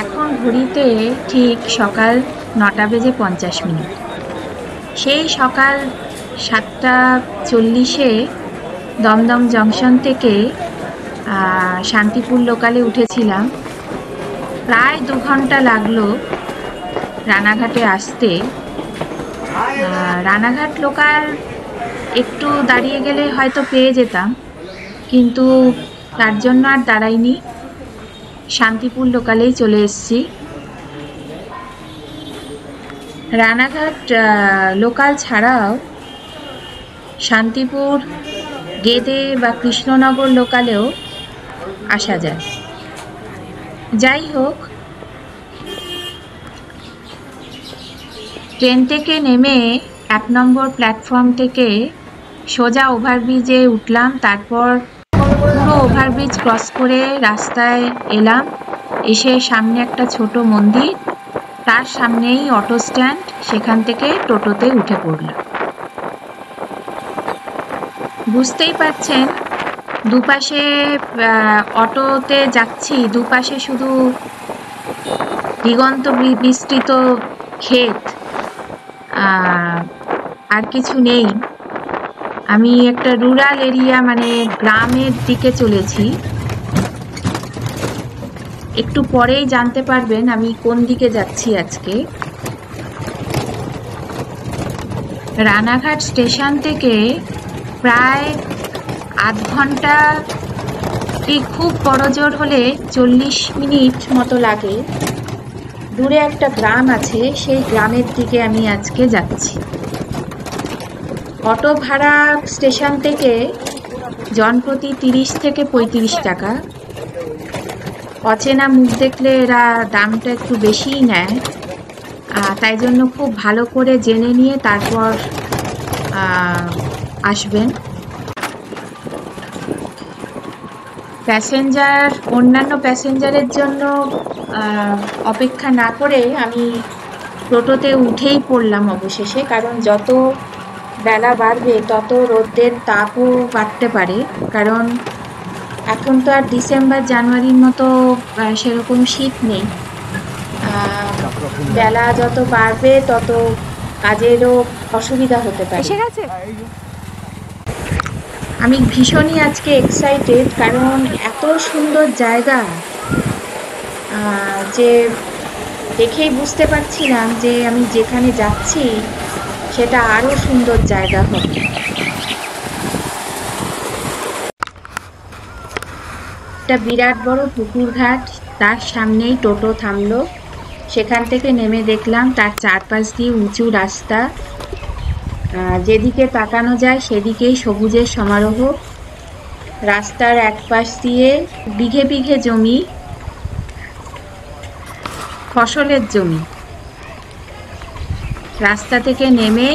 এখন ঘড়িতে ঠিক সকাল 9:50 সেই সকাল 7:40 দমদম জংশন থেকে শান্তিপুর লোকালে উঠেছিলাম। প্রায় 2 ঘন্টা লাগলো রানাঘাটে আসতে। রানাঘাট লোকাল একটু দাঁড়িয়ে গেলে হয়তো পেয়ে যেতাম, কিন্তু তার জন্য আর দাঁড়াইনি, শান্তিপুর লোকালেই চলে এসেছি। রানাঘাট লোকাল ছাড়াও শান্তিপুর, গেদে বা কৃষ্ণনগর লোকালেও আসা যায়। যাই হোক, ট্রেন থেকে নেমে 1 নম্বর প্ল্যাটফর্ম থেকে সোজা ওভারব্রিজে উঠলাম। তারপর পুরো ওভারব্রিজ ক্রস করে রাস্তায় এলাম। এসে সামনে একটা ছোট মন্দির, তার সামনেই অটো স্ট্যান্ড, সেখান থেকে টোটোতে উঠে পড়লাম। বুঝতেই পারছেন, দুপাশে অটোতে যাচ্ছি, দুপাশে শুধু দিগন্ত বিস্তৃত ক্ষেত, আর কিছু নেই। আমি একটা রুরাল এরিয়া, মানে গ্রামের দিকে চলেছি। একটু পরেই জানতে পারবেন আমি কোন দিকে যাচ্ছি আজকে। রানাঘাট স্টেশন থেকে প্রায় আধ ঘন্টা, কি খুব বড় জোর হলে 40 মিনিট মতো লাগে। দূরে একটা গ্রাম আছে, সেই গ্রামের দিকে আমি আজকে যাচ্ছি। অটো ভাড়া স্টেশন থেকে জনপ্রতি 30 থেকে 35 টাকা। অচেনা মুখ দেখলে এরা দামটা একটু বেশিই নেয়, তাই জন্য খুব ভালো করে জেনে নিয়ে তারপর আসবেন। অন্যান্য প্যাসেঞ্জারের জন্য অপেক্ষা না করে আমি টোটোতে উঠেই পড়লাম অবশেষে, কারণ যত বেলা বাড়বে তত রোদের তাপও বাড়তে পারে। কারণ এখন তো আর ডিসেম্বর জানুয়ারির মতো সেরকম শীত নেই। বেলা যত বাড়বে তত কাজেরও অসুবিধা হতে পারে। আমি ভীষণই আজকে এক্সাইটেড, কারণ এত সুন্দর জায়গা যে দেখেই বুঝতে পারছিলাম যে আমি যেখানে যাচ্ছি সেটা আরো সুন্দর জায়গা হবে। একটা বিরাট বড় পুকুর ঘাট, তার সামনেই টোটো থামলো। সেখান থেকে নেমে দেখলাম তার চারপাশ দিয়ে উঁচু রাস্তা, যেদিকে তাকানো যায় সেদিকেই সবুজের সমারোহ। রাস্তার এক পাশ দিয়ে বিঘে বিঘে জমি, ফসলের জমি। রাস্তা থেকে নেমে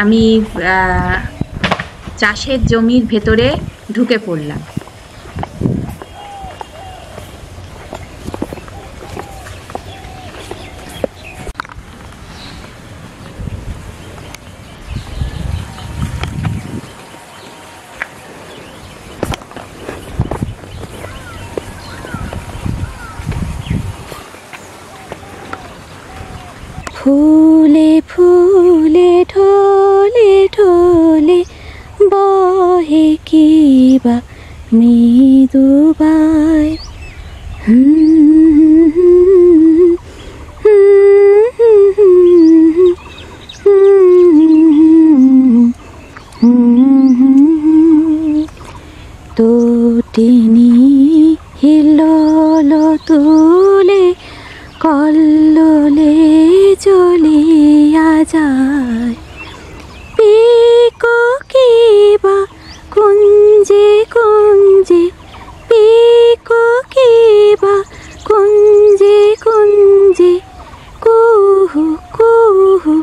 আমি চাষের জমির ভেতরে ঢুকে পড়লাম। ফুলে ফুলে ঢলে ঢলে বহে কিবা মৃদুবায়, তটিনী হিল্লোল তুলে কল্লোলে চলিয়া যায়। পিককিবা কুঞ্জে কুঞ্জে, পিককিবা কুঞ্জে কুঞ্জে, কুহু কুহু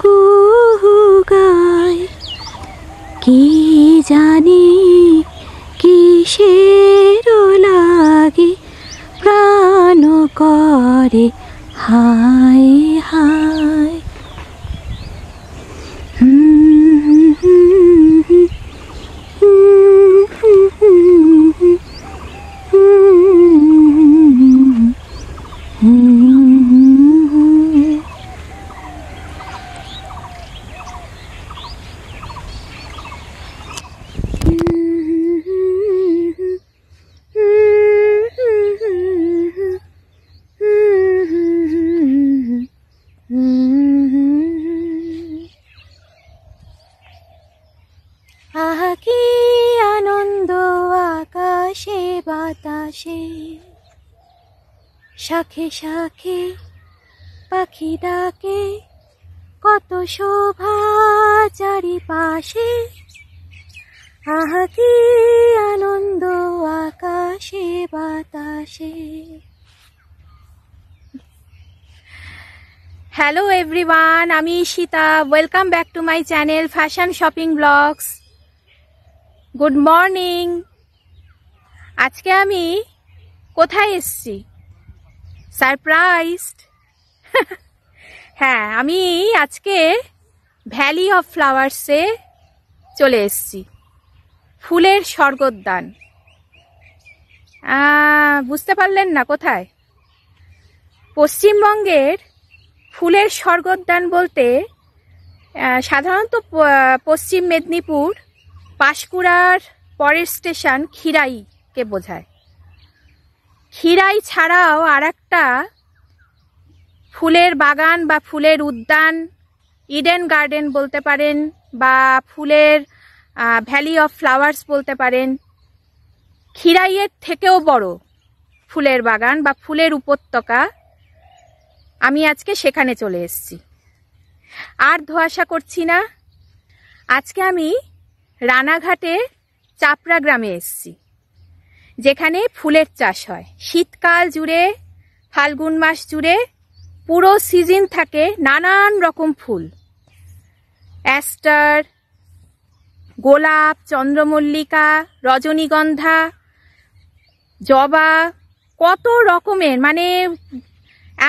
কুহু গায়। কি জানি কিসের লাগে প্রাণ করে হায় হায়। বাতাসে, শাখে শাখে পাখি ডাকে, কত শোভা চারিপাশে, আহা কি আনন্দ আকাশে বাতাসে। হ্যালো এভরিওয়ান, আমি Ishita. Welcome back to my channel fashion shopping blogs. Good morning. আজকে আমি কোথায় এসছি? সারপ্রাইজড। হ্যাঁ, আমি আজকে ভ্যালি অফ ফ্লাওয়ার্সে চলে এসছি, ফুলের স্বর্গোদ্যান। বুঝতে পারলেন না কোথায়? পশ্চিমবঙ্গের ফুলের স্বর্গোদ্যান বলতে সাধারণত পশ্চিম মেদিনীপুর পাঁশকুড়ার পরের স্টেশন ক্ষীরাইকে বোঝায়। ক্ষীরাই ছাড়াও আরেকটা ফুলের বাগান বা ফুলের উদ্যান, ইডেন গার্ডেন বলতে পারেন, বা ফুলের ভ্যালি অফ ফ্লাওয়ার্স বলতে পারেন। ক্ষীরাইয়ের থেকেও বড় ফুলের বাগান বা ফুলের উপত্যকা, আমি আজকে সেখানে চলে এসেছি। আর ধোঁয়াশা করছি না। আজকে আমি রানাঘাটে চাপড়া গ্রামে এসেছি, যেখানে ফুলের চাষ হয় শীতকাল জুড়ে, ফাল্গুন মাস জুড়ে পুরো সিজন থাকে নানান রকম ফুল। অ্যাস্টার, গোলাপ, চন্দ্রমল্লিকা, রজনীগন্ধা, জবা, কত রকমের, মানে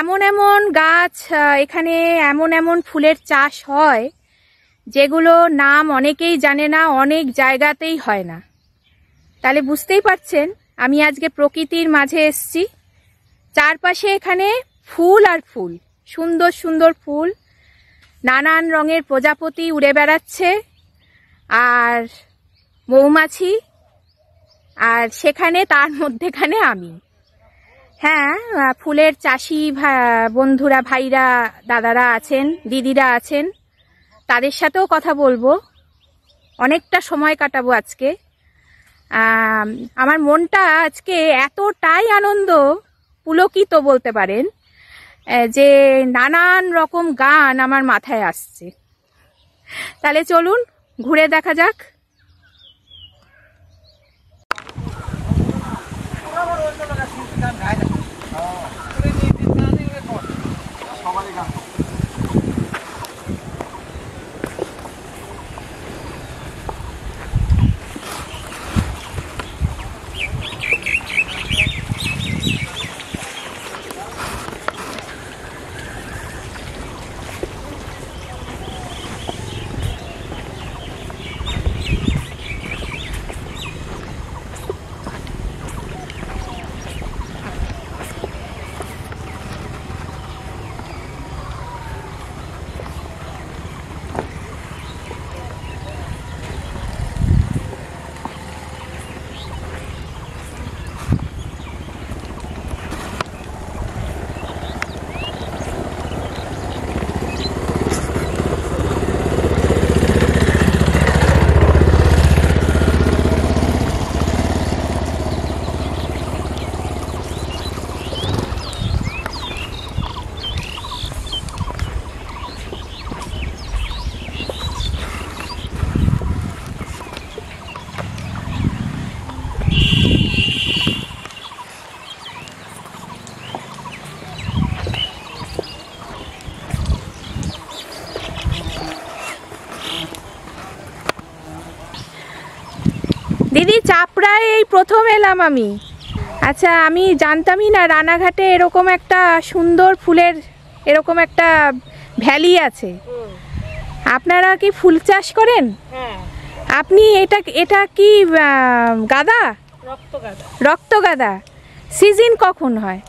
এমন এমন গাছ এখানে, এমন এমন ফুলের চাষ হয় যেগুলো নাম অনেকেই জানে না, অনেক জায়গাতেই হয় না। তাহলে বুঝতেই পারছেন আমি আজকে প্রকৃতির মাঝে এসেছি। চারপাশে এখানে ফুল আর ফুল, সুন্দর সুন্দর ফুল, নানান রঙের প্রজাপতি উড়ে বেড়াচ্ছে, আর মৌমাছি, আর সেখানে তার মধ্যেখানে আমি। হ্যাঁ, ফুলের চাষি বন্ধুরা, ভাইরা, দাদারা আছেন, দিদিরা আছেন, তাদের সাথেও কথা বলবো, অনেকটা সময় কাটাবো আজকে। আমার মনটা আজকে এতটাই আনন্দ পুলকিত বলতে পারেন যে নানান রকম গান আমার মাথায় আসছে। তাহলে চলুন ঘুরে দেখা যাক। দিদি, চাপড়ায় এই প্রথম এলাম আমি। আচ্ছা, আমি জানতামই না রানাঘাটে এরকম একটা সুন্দর ফুলের এরকম একটা ভ্যালি আছে। আপনারা কি ফুল চাষ করেন? হ্যাঁ। আপনি এটা কি গাঁদা? রক্তগাঁদা। রক্তগাঁদা সিজন কখন হয়?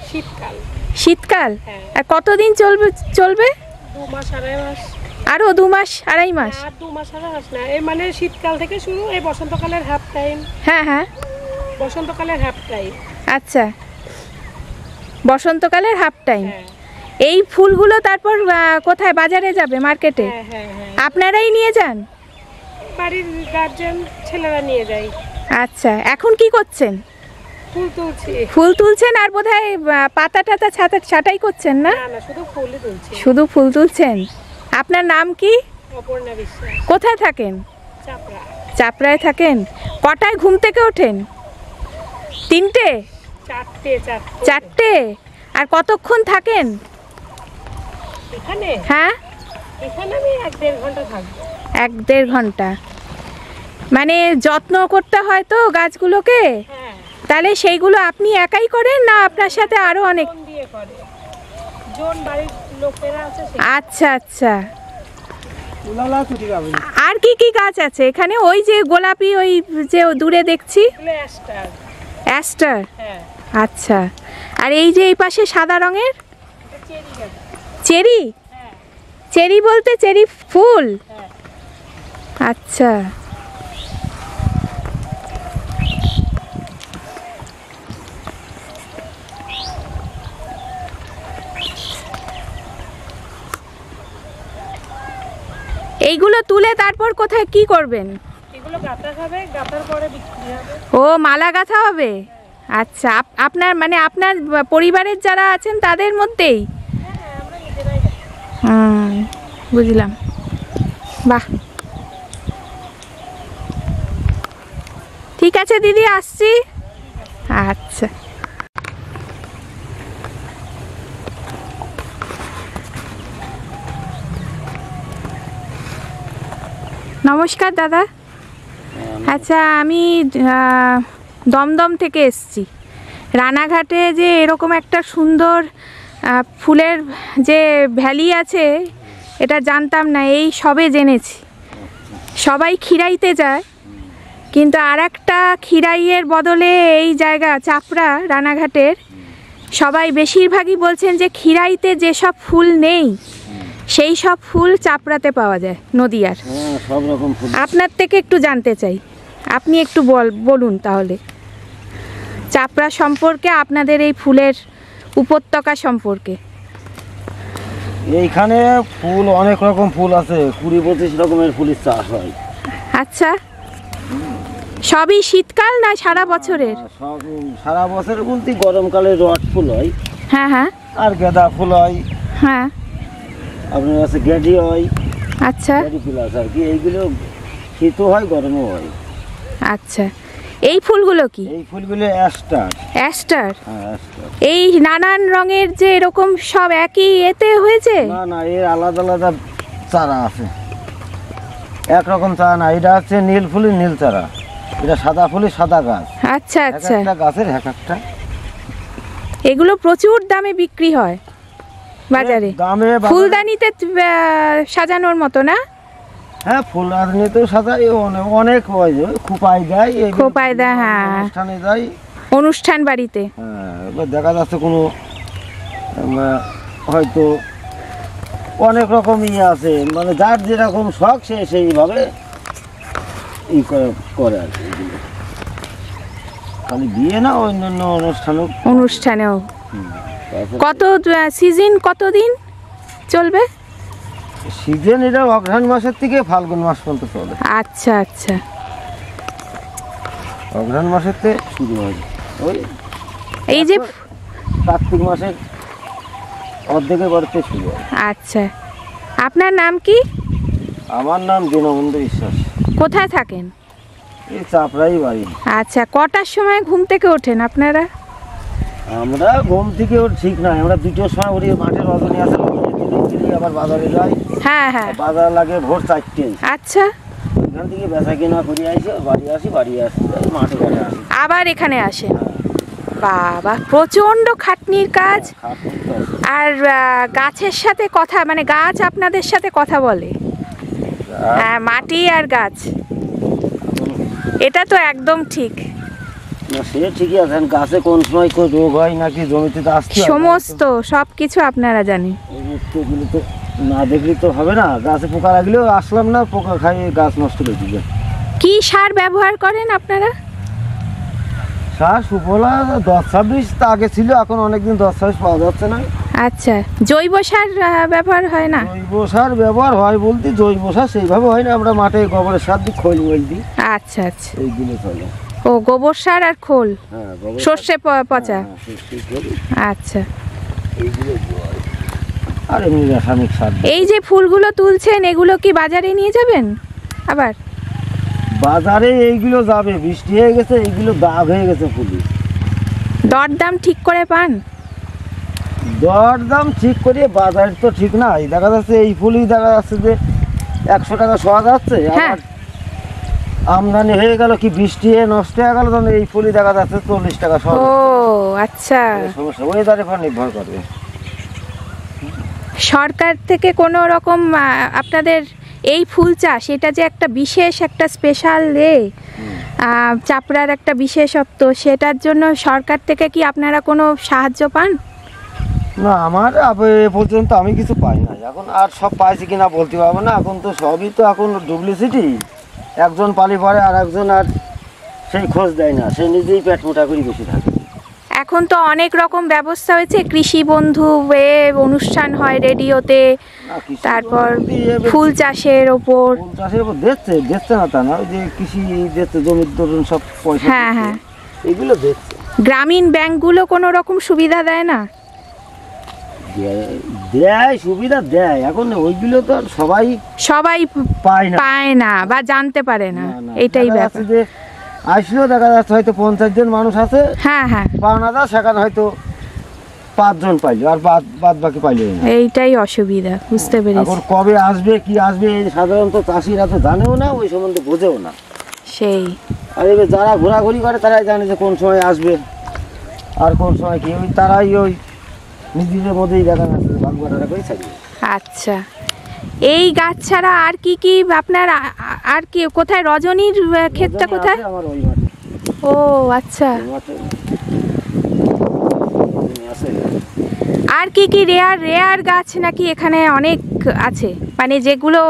শীতকাল। শীতকাল? হ্যাঁ। আর কতদিন চলবে? 2 মাস, 2.5 মাস। আরো 2 মাস, 2.5 মাস? আর 2 মাস, 2.5 মাস না, এই মানে শীতকাল থেকে শুরু, এই বসন্তকালের হাফ টাইম। হ্যাঁ হ্যাঁ, বসন্তকালের হাফ টাইম। আচ্ছা, বসন্তকালের হাফ টাইম। হ্যাঁ। এই ফুলগুলো তারপর কোথায় বাজারে যাবে? মার্কেটে? হ্যাঁ হ্যাঁ হ্যাঁ। আপনারাই নিয়ে যান? বাড়ির গার্জেন ছেলেরা নিয়ে যায়। আচ্ছা, এখন কি করছেন? ফুল তুলছি। ফুল তুলছেন আর বোধহয় পাতা টাতা ছাটাই করছেন না? না না, শুধু ফুলই তুলছি। শুধু ফুল তুলছেন। আপনার নাম কি? অপর্ণা বিশ্বাস। কোথায় থাকেন? চাপড়া। চাপড়ায় থাকেন। কটায় ঘুম থেকে ওঠেন? 3টে? 4টে। আর কতক্ষণ থাকেন এখানে? হ্যাঁ, এখানে আমি 1-1.5 ঘন্টা থাকবো। 1-1.5 ঘন্টা। মানে যত্ন করতে হয় তো গাছগুলোকে, হ্যাঁ। তাহলে সেইগুলো আপনি একাই করেন না আপনার সাথে আরো অনেক? জন দিয়ে করে। জন বাড়ির লোকেরা আছে। আচ্ছা আচ্ছা। আর কি কি গাছ আছে এখানে? ওই যে গোলাপি, ওই যে দূরে দেখছি অ্যাস্টার। অ্যাস্টার। হ্যাঁ। আচ্ছা। আর এই যে এই পাশে সাদা রঙের চেরি গাছ। চেরি? হ্যাঁ। চেরি বলতে চেরি ফুল? হ্যাঁ। আচ্ছা। এইগুলো তুলে তারপর কোথায় কি করবেন? এগুলো গাঁথা হবে, গাঁথার পরে বিক্রি হবে। ও, মালা গাঁথা হবে। আচ্ছা, আপনার মানে আপনার পরিবারের যারা আছেন তাদের মধ্যেই? হ্যাঁ, আমরা নিজেরাই গাঁথি। বুঝলাম। বাহ, ঠিক আছে দিদি, আসছি। আচ্ছা। নমস্কার দাদা। আচ্ছা, আমি দমদম থেকে এসছি। রানাঘাটে যে এরকম একটা সুন্দর ফুলের যে ভ্যালি আছে এটা জানতাম না, এই সবে জেনেছি। সবাই খিরাইতে যায়, কিন্তু আর একটা খিরাইয়ের বদলে এই জায়গা চাপড়া রানাঘাটের সবাই বেশিরভাগই বলছেন যে খিরাইতে যেসব ফুল নেই সেই সব ফুল চাপড়াতে পাওয়া যায়, নদীয়ার। সব রকম ফুল। আপনার থেকে একটু জানতে চাই, আপনি একটু বলুন তাহলে চাপড়া সম্পর্কে, আপনাদের এই ফুলের উপত্যকা সম্পর্কে। এইখানে ফুল অনেক রকম ফুল আছে, 20-25 রকমের ফুলের চাষ হয়। আচ্ছা, সবই শীতকাল না সারা বছরের? সব সারা বছর বলতে গরমকালে রট ফুল হয়। হ্যাঁ হ্যাঁ। আর গাঁদা ফুল হয়। হ্যাঁ। আপনার কাছে গেঁডি হয়। আচ্ছা। গেঁডি ফুল আছে আর কি। এইগুলো শীতও হয়, গরমও হয়। আচ্ছা, এই ফুলগুলো কি? এই ফুলগুলো অ্যাস্টার। অ্যাস্টার? হ্যাঁ, অ্যাস্টার। এই নানান রঙের যে এরকম সব একই এতে হয়েছে? না না, এর আলাদা আলাদা চারা আছে, একরকম চারা না। এটা হচ্ছে নীল ফুলের নীল চারা, এটা সাদা ফুলের সাদা গাছ। আচ্ছা আচ্ছা। একটা গাছের এক একটা। এগুলো প্রচুর দামে বিক্রি হয় বাজারে? দামে ফুলদানিতে সাজানোর মতো না? হ্যাঁ, ফুলদানিতেও সাজায়, অনেক হয়, খোপায় দেয়। খোপায় দেয়, হ্যাঁ, অনুষ্ঠানে দেয়, অনুষ্ঠান বাড়িতে। হ্যাঁ। এবার দেখা যাচ্ছে কোনো হয়তো অনেক রকম আছে, মানে যার যেরকম শখ সে সেইভাবে করে আর কি। খালি বিয়ে না, অন্যান্য অনুষ্ঠানেও। কত সিজন, কতদিন চলবে সিজন? এটা অঘ্রাণ মাসের থেকে ফাল্গুন মাস পর্যন্ত চলে। আচ্ছা আচ্ছা। অঘ্রাণ মাসের থেকে শুরু হয়, ওই এই যে কার্তিক মাসের অর্ধেকের পরেতে শুরু হয়। আচ্ছা, আপনার নাম কি? আমার নাম দীনবন্ধু বিশ্বাস। কোথায় থাকেন? এই চাপড়াই বাড়ি। আচ্ছা, কটার সময় ঘুম থেকে ওঠেন আপনারা? আমরা ঘুম থেকে ওর ঠিক নাই, আমরা 2টোর সময় উঠি, মাঠের রজনী আছে, আবার বাজারে যাই। হ্যাঁ হ্যাঁ। বাজার লাগে ভোর 4টে। আচ্ছা। এখান থেকে বেচা কেনা করে আসি, বাড়ি আসি, মাঠে ঘাটে আসি, আবার এখানে আসেন। বাবা, প্রচন্ড খাটনির কাজ। আর গাছের সাথে কথা, মানে গাছ আপনাদের সাথে কথা বলে? হ্যাঁ, মাটি আর গাছ, এটা তো একদম ঠিক। না, সে ঠিকই আছে। গাছে কোন সময় কোন রোগ হয় নাকি জমিতে আসতে সমস্ত সব কিছু আপনারা জানেন। এগুলো তো না দেখলে তো হবে না। গাছে পোকা লাগলেও আসলাম না, পোকা খাই গাছ নষ্ট করে দিবে। কি সার ব্যবহার করেন আপনারা? সার সুফলা 10-26 তা আগে ছিল, এখন অনেকদিন 10-26 পাওয়া যাচ্ছে না। আচ্ছা, জৈব সার ব্যবহার হয় না? জৈব সার ব্যবহার হয় বলতে জৈব সার সেইভাবে হয় না, আমরা মাঠে গোবরের সার দিই, খৈল মইল দিই। আচ্ছা আচ্ছা। এইগুলো চলে। ও গোবর সার আর খোল, হ্যাঁ গোবর সর্ষে পচা। হ্যাঁ, সর্ষে খোল, আচ্ছা, এইগুলো দেওয়া হয়। আর এমনি রাসায়নিক সার দেয়। এই যে ফুলগুলো তুলছেন এগুলো কি বাজারে নিয়ে যাবেন আবার? বাজারে এইগুলো যাবে, বৃষ্টি হয়ে গেছে, এইগুলো দাগ হয়ে গেছে ফুলি। দরদাম ঠিক করে পান? দরদাম ঠিক করে বাজার তো ঠিক নাই, দেখা যাচ্ছে এই ফুলই দেখা যাচ্ছে যে 100 টাকা শোয়া যাচ্ছে, হ্যাঁ। আবার আমদানি হয়ে গেল কি বৃষ্টি হয়ে নষ্ট হয়ে গেল, তখন এই ফুলই দেখা যাচ্ছে 40 টাকা শোয়া ও যাচ্ছে। আচ্ছা, সমস্যা ওয়েদারের উপর নির্ভর করবে। সরকার থেকে কোনো রকম আপনাদের এই ফুল চাষ, এটা যে একটা বিশেষ একটা স্পেশাল চাপড়ার একটা বিশেষত্ব, সেটার জন্য সরকার থেকে কি আপনারা কোনো সাহায্য পান? না, আমার এ পর্যন্ত আমি কিছু পাই না এখন, আর সব পাইছি কিনা বলতে পারবো না, এখন তো সবই তো এখন ডুপ্লিসিটি, একজন পালি পরে আর একজন আর সেই খোঁজ দেয় না, সে নিজেই পেট মোটা করে বেশি থাকে। এখন তো অনেক রকম ব্যবস্থা হয়েছে, কৃষি বন্ধু অনুষ্ঠান হয় রেডিওতে, না, কৃষি তারপর বন্ধু এবার ফুল চাষের ওপর। ফুল চাষের উপর দিচ্ছে না তা না, ওই যে কৃষি দিচ্ছে, জমির ধরুন সব পয়সা হ্যাঁ, দিচ্ছে, হ্যাঁ। এইগুলো দিচ্ছে। গ্রামীণ ব্যাংকগুলো কোনো রকম সুবিধা দেয় না? দেয়, সুবিধা দেয়, এখন ওইগুলো তো আর সবাই সবাই পায় না বা জানতে পারে না, না, এটাই দেখা ব্যাপার। যাচ্ছে যে আসলেও দেখা যাচ্ছে হয়তো 50 জন মানুষ আছে হ্যাঁ, হ্যাঁ, পাওনাদা, সেখানে হয়তো 5 জন পাইলো, আর বাদ বাকি পাইলো না। এইটাই অসুবিধা, বুঝতে পেরেছি। এখন কবে আসবে কি আসবে এই সাধারণত চাষিরা তো জানেও না, ওই সম্বন্ধে বোঝেও না। সেই আর এবার যারা ঘোরাঘুরি করে তারাই জানে যে কোন সময় আসবে আর কোন সময় কি, ওই তারাই ওই নিজেদের মধ্যেই দেখা যাচ্ছে ভাগবাটারা করে ছাড়িয়ে। আচ্ছা, এই গাছ ছাড়া আর কি কি আপনার আর কি কোথায় রজনীর ক্ষেতটা কোথায়? আমার ওই মাঠে, ও আচ্ছা, ওই মাঠে আছে। আর কি কি রেয়ার গাছ নাকি এখানে অনেক আছে, মানে যেগুলো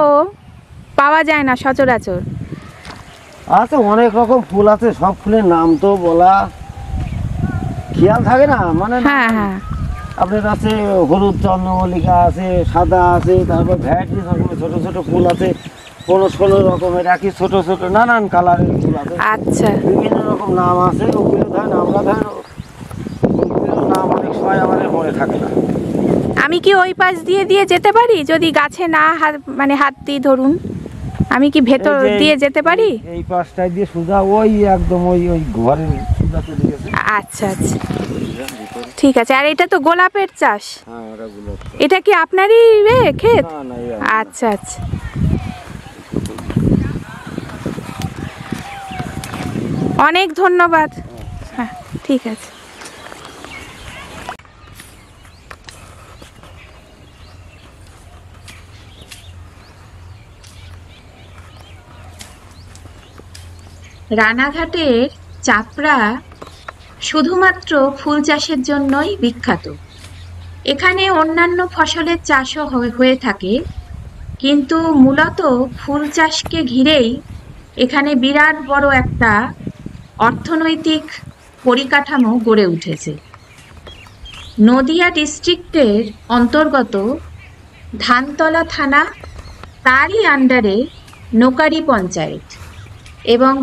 পাওয়া যায় না সচরাচর? আছে, অনেক রকম ফুল আছে, সব ফুলের নাম তো বলা খেয়াল থাকে না, মানে হ্যাঁ, হ্যাঁ, আপনার আছে হলুদ চন্দ্রমল্লিকা আছে, সাদা আছে, তারপর ভ্যারাইটি রকমের ছোট ছোট ফুল আছে, 15-16 রকমের একই ছোট ছোট নানান কালারের ফুল আছে, আচ্ছা, বিভিন্ন রকম নাম আছে। ওগুলো ধরেন আমরা ধরেন ওগুলোর নাম অনেক সময় আমাদের মনে থাকে না। আমি কি ওই পাশ দিয়ে যেতে পারি যদি গাছে না মানে হাত দিই ধরুন, আমি কি ভেতর এই যে দিয়ে যেতে পারি? এই পাশটায় দিয়ে সোজা ওই একদম ওই ঘরের সোজা চলে গেছে। আচ্ছা, আচ্ছা, ঠিক আছে। আর এটা তো গোলাপের চাষ, হ্যাঁ, ওটা গোলাপ। এটা কি আপনারই ক্ষেত? না না, আচ্ছা, আচ্ছা, অনেক ধন্যবাদ। হ্যাঁ, ঠিক আছে। রানাঘাটের চাপড়া শুধুমাত্র ফুল চাষের জন্যই বিখ্যাত। এখানে অন্যান্য ফসলের চাষও হয়ে থাকে, কিন্তু মূলত ফুল চাষকে ঘিরেই এখানে বিরাট বড় একটা অর্থনৈতিক পরিকাঠামো গড়ে উঠেছে। নদিয়া ডিস্ট্রিক্টের অন্তর্গত ধানতলা থানা, তারই আন্ডারে নোকারি পঞ্চায়েত, এবং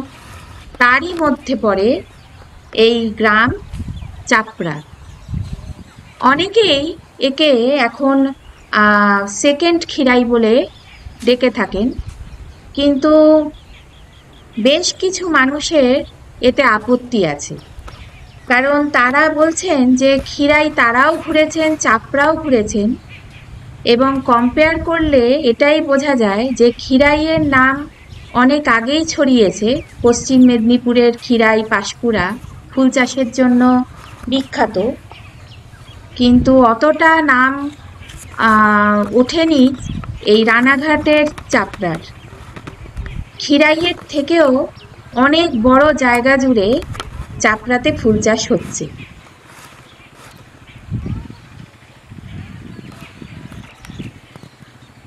তারই মধ্যে পড়ে এই গ্রাম চাপড়া। অনেকেই একে এখন সেকেন্ড খিরাই বলে ডেকে থাকেন, কিন্তু বেশ কিছু মানুষের এতে আপত্তি আছে, কারণ তারা বলছেন যে খিরাই তারাও ঘুরেছেন, চাপড়াও ঘুরেছেন, এবং কম্পেয়ার করলে এটাই বোঝা যায় যে খিরাইয়ের নাম অনেক আগেই ছড়িয়েছে। পশ্চিম মেদিনীপুরের খিরাই, পাঁশকুড়া ফুল চাষের জন্য বিখ্যাত, কিন্তু অতটা নাম ওঠেনি এই রানাঘাটের চাপড়ার। খিরাইয়ের থেকেও অনেক বড় জায়গা জুড়ে চাপড়াতে ফুল চাষ হচ্ছে।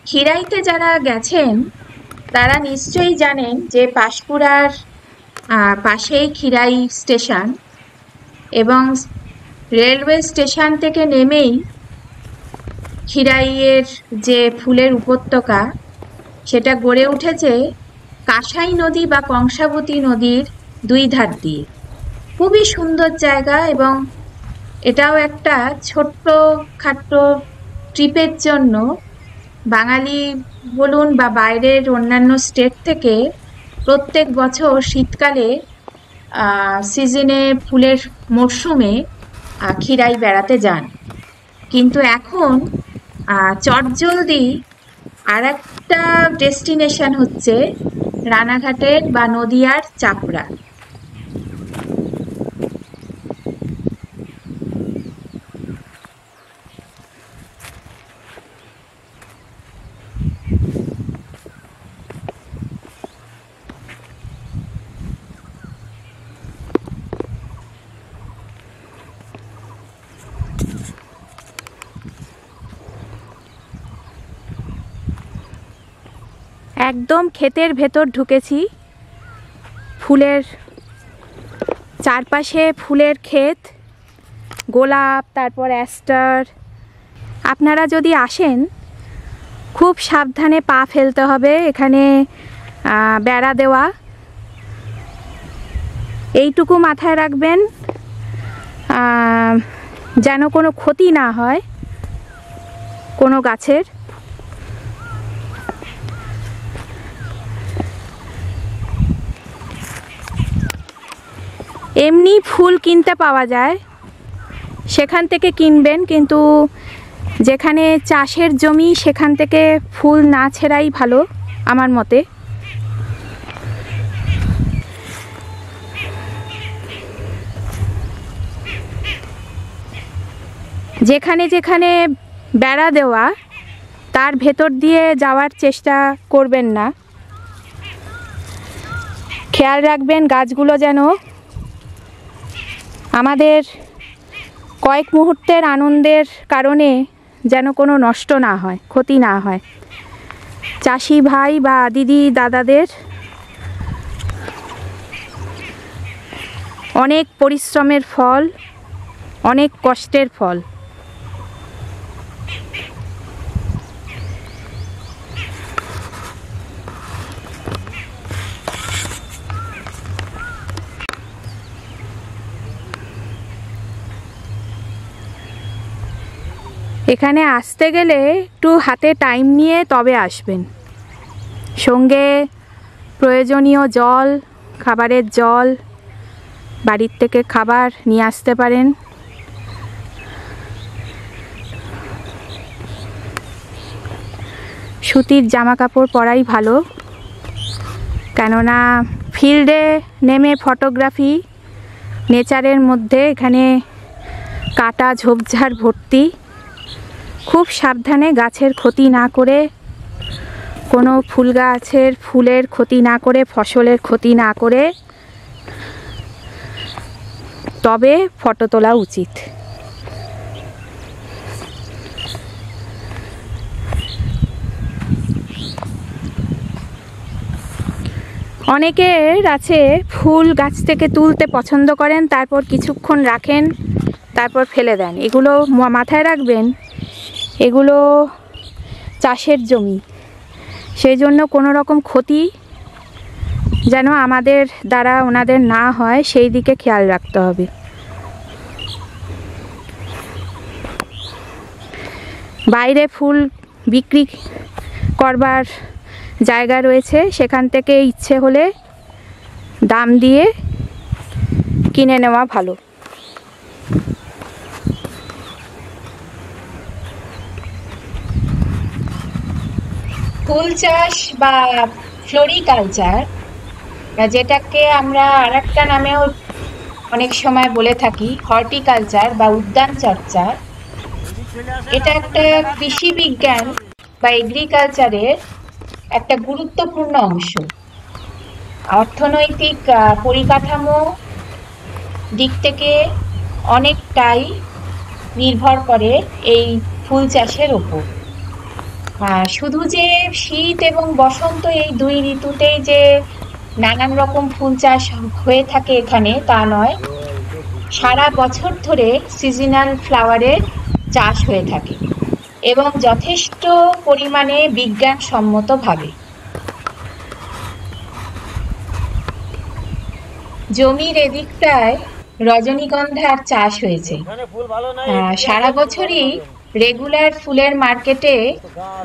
খিরাইতে যারা গেছেন তারা নিশ্চয়ই জানেন যে পাঁশকুড়ার পাশেই খিরাই স্টেশন, এবং রেলওয়ে স্টেশন থেকে নেমেই খিরাইয়ের যে ফুলের উপত্যকা সেটা গড়ে উঠেছে কাঁসাই নদী বা কংসাবতী নদীর দুই ধার দিয়ে। খুবই সুন্দর জায়গা, এবং এটাও একটা ছোট্ট খাট্ট ট্রিপের জন্য বাঙালি বলুন বা বাইরের অন্যান্য স্টেট থেকে প্রত্যেক বছর শীতকালে সিজনে ফুলের মরশুমে ক্ষীরাই বেড়াতে যান। কিন্তু এখন চটজলদি আর একটা ডেস্টিনেশন হচ্ছে রানাঘাটের বা নদিয়ার চাপড়া। একদম ক্ষেতের ভেতর ঢুকেছি। ফুলের চারপাশে ফুলের ক্ষেত, গোলাপ, তারপর অ্যাস্টার। আপনারা যদি আসেন খুব সাবধানে পা ফেলতে হবে, এখানে বেড়া দেওয়া। এইটুকু মাথায় রাখবেন যেন কোনো ক্ষতি না হয় কোনো গাছের। এমনি ফুল কিনতে পাওয়া যায়, সেখান থেকে কিনবেন, কিন্তু যেখানে চাষের জমি সেখান থেকে ফুল না ছেঁড়াই ভালো আমার মতে। যেখানে যেখানে বেড়া দেওয়া তার ভেতর দিয়ে যাওয়ার চেষ্টা করবেন না। খেয়াল রাখবেন গাছগুলো যেন আমাদের কয়েক মুহূর্তের আনন্দের কারণে যেন কোনো নষ্ট না হয়, ক্ষতি না হয়। চাষি ভাই বা দিদি দাদাদের অনেক পরিশ্রমের ফল, অনেক কষ্টের ফল। এখানে আসতে গেলে একটু হাতে টাইম নিয়ে তবে আসবেন। সঙ্গে প্রয়োজনীয় জল, খাবারের জল, বাড়ির থেকে খাবার নিয়ে আসতে পারেন। সুতির জামা কাপড় পরাই ভালো, কেননা ফিল্ডে নেমে ফটোগ্রাফি, নেচারের মধ্যে এখানে কাটা ঝোপঝাড় ভর্তি। খুব সাবধানে গাছের ক্ষতি না করে, কোনো ফুল গাছের ফুলের ক্ষতি না করে, ফসলের ক্ষতি না করে তবে ফটো তোলা উচিত। অনেকের আছে ফুল গাছ থেকে তুলতে পছন্দ করেন, তারপর কিছুক্ষণ রাখেন, তারপর ফেলে দেন। এগুলো মাথায় রাখবেন, এগুলো চাষের জমি, সেই জন্য কোনো রকম ক্ষতি যেন আমাদের দ্বারা ওনাদের না হয় সেই দিকে খেয়াল রাখতে হবে। বাইরে ফুল বিক্রি করবার জায়গা রয়েছে, সেখান থেকে ইচ্ছে হলে দাম দিয়ে কিনে নেওয়া ভালো। ফুল চাষ বা ফ্লোরিকালচার, যেটাকে আমরা আরেকটা নামেও অনেক সময় বলে থাকি হর্টিকালচার বা উদ্যান চর্চা, এটা একটা কৃষি বিজ্ঞান বা এগ্রিকালচারের একটা গুরুত্বপূর্ণ অংশ। অর্থনৈতিক পরিকাঠামো দিক থেকে অনেকটাই নির্ভর করে এই ফুল চাষের ওপর। শুধু যে শীত এবং বসন্ত এই দুই ঋতুতেই যে নানান রকম ফুল চাষ হয়ে থাকে এখানে তা নয়, সারা বছর ধরে সিজনাল ফ্লাওয়ারের চাষ হয়ে থাকে এবং যথেষ্ট পরিমাণে বিজ্ঞানসম্মতভাবে। জমির এদিকটায় রজনীগন্ধার চাষ হয়েছে। সারা বছরই রেগুলার ফুলের মার্কেটে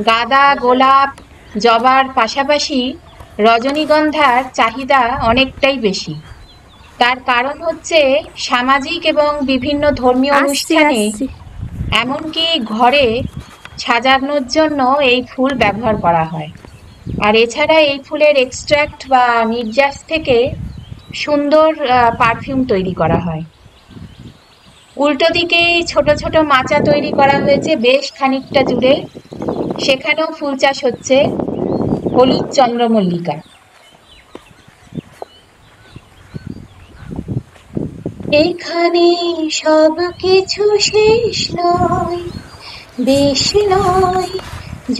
গাঁদা, গোলাপ, জবার পাশাপাশি রজনীগন্ধার চাহিদা অনেকটাই বেশি। তার কারণ হচ্ছে সামাজিক এবং বিভিন্ন ধর্মীয় অনুষ্ঠানে, এমনকি ঘরে সাজানোর জন্য এই ফুল ব্যবহার করা হয়। আর এছাড়া এই ফুলের এক্সট্রাক্ট বা নির্যাস থেকে সুন্দর পারফিউম তৈরি করা হয়। উল্টো দিকে ছোট ছোট মাচা তৈরি করা হয়েছে বেশ খানিকটা জুড়ে, সেখানেও ফুল চাষ হচ্ছে হলুদ চন্দ্রমল্লিকা। এখানে সব কিছু শেষ নয়, বেশ নয়,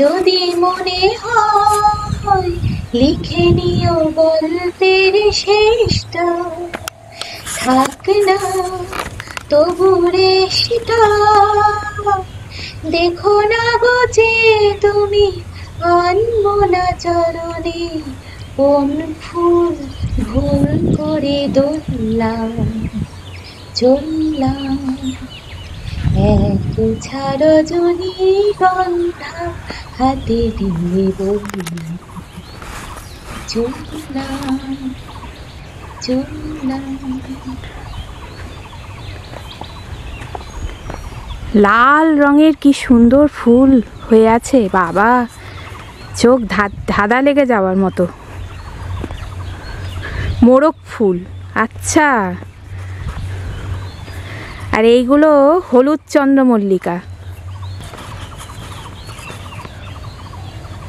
যদি মনে হয় লিখে নিও গল্পের শেষটা, থাক না তবু রেশটা, দেখো না গো যে তুমি আনমনা চরণে কোন ফুল ভুল করে ধরলাম, চললাম এক বোঝা রজনীগন্ধা হাতে দিয়ে বললাম, চললাম চললাম। লাল রঙের কি সুন্দর ফুল হয়ে আছে বাবা, চোখ ধাঁধা লেগে যাওয়ার মতো। মোরগ ফুল, আচ্ছা। আর এইগুলো হলুদ চন্দ্রমল্লিকা।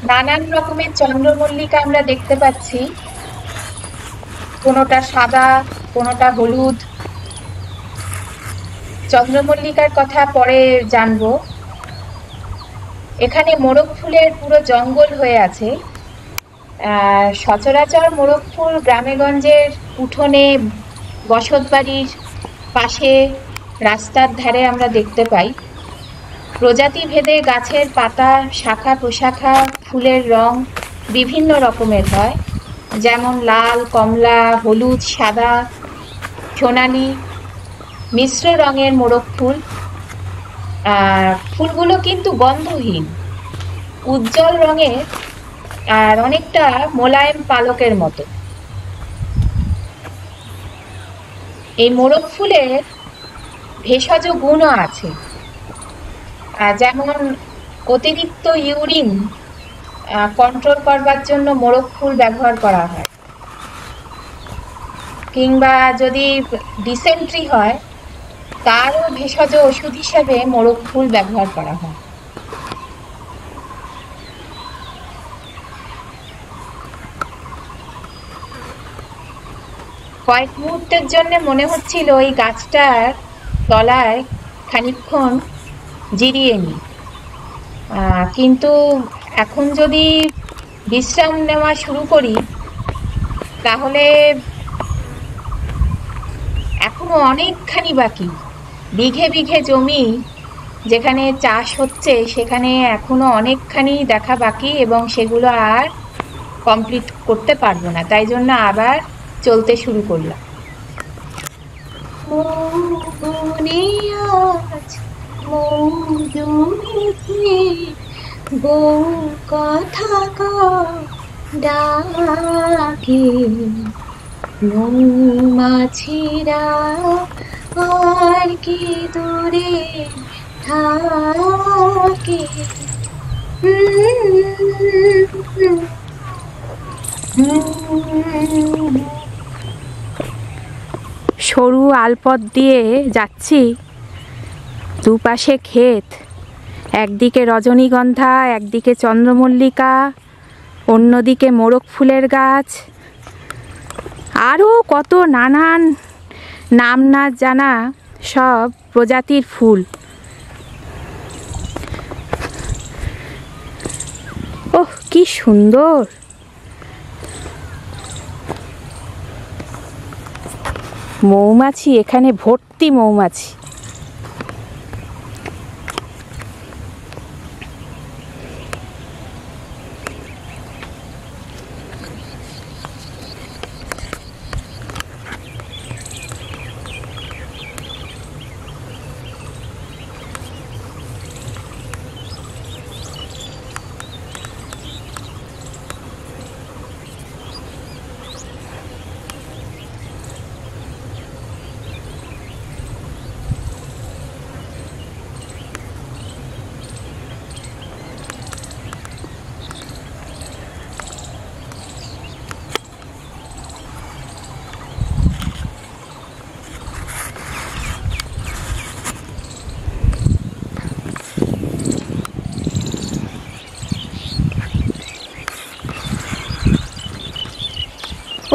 নানান রকমের চন্দ্রমল্লিকা আমরা দেখতে পাচ্ছি, কোনোটা সাদা, কোনোটা হলুদ। চন্দ্রমল্লিকার কথা পরে জানবো। এখানে মোরগ ফুলের পুরো জঙ্গল হয়ে আছে। সচরাচর মোরগ ফুল গ্রামেগঞ্জের উঠোনে, বসত বাড়ির পাশে, রাস্তার ধারে আমরা দেখতে পাই। প্রজাতি ভেদে গাছের পাতা, শাখা প্রশাখা, ফুলের রং বিভিন্ন রকমের হয়, যেমন লাল, কমলা, হলুদ, সাদা, সোনালি, মিশ্র রঙের মোরগ ফুল। ফুলগুলো কিন্তু গন্ধহীন, উজ্জ্বল রঙের আর অনেকটা মোলায়েম পালকের মতো। এই মোরগ ফুলের ভেষজ গুণও আছে, যেমন অতিরিক্ত ইউরিন কন্ট্রোল করবার জন্য মোরগ ফুল ব্যবহার করা হয়, কিংবা যদি ডিসেন্ট্রি হয় তারও ভেষজ ওষুধ হিসেবে মোরগ ফুল ব্যবহার করা হয়। কয়েক মুহূর্তের জন্য মনে হচ্ছিল এই গাছটার তলায় খানিকক্ষণ জিরিয়ে নিই, কিন্তু এখন যদি বিশ্রাম নেওয়া শুরু করি তাহলে এখনো অনেকখানি বাকি। বিঘে বিঘে জমি যেখানে চাষ হচ্ছে সেখানে এখনো অনেকখানি দেখা বাকি, এবং সেগুলো আর কমপ্লিট করতে পারবো না। তাই জন্য আবার চলতে শুরু করলাম। বউ কথা ডাকে, মৌমাছিরা আর কি দূরে থাকে। সরু আলপথ দিয়ে যাচ্ছি, দুপাশে ক্ষেত, একদিকে রজনীগন্ধা, একদিকে চন্দ্রমল্লিকা, অন্যদিকে মোরগ ফুলের গাছ, আরও কত নানান নাম না জানা সব প্রজাতির ফুল। ওহ, কি সুন্দর! মৌমাছি, এখানে ভর্তি মৌমাছি।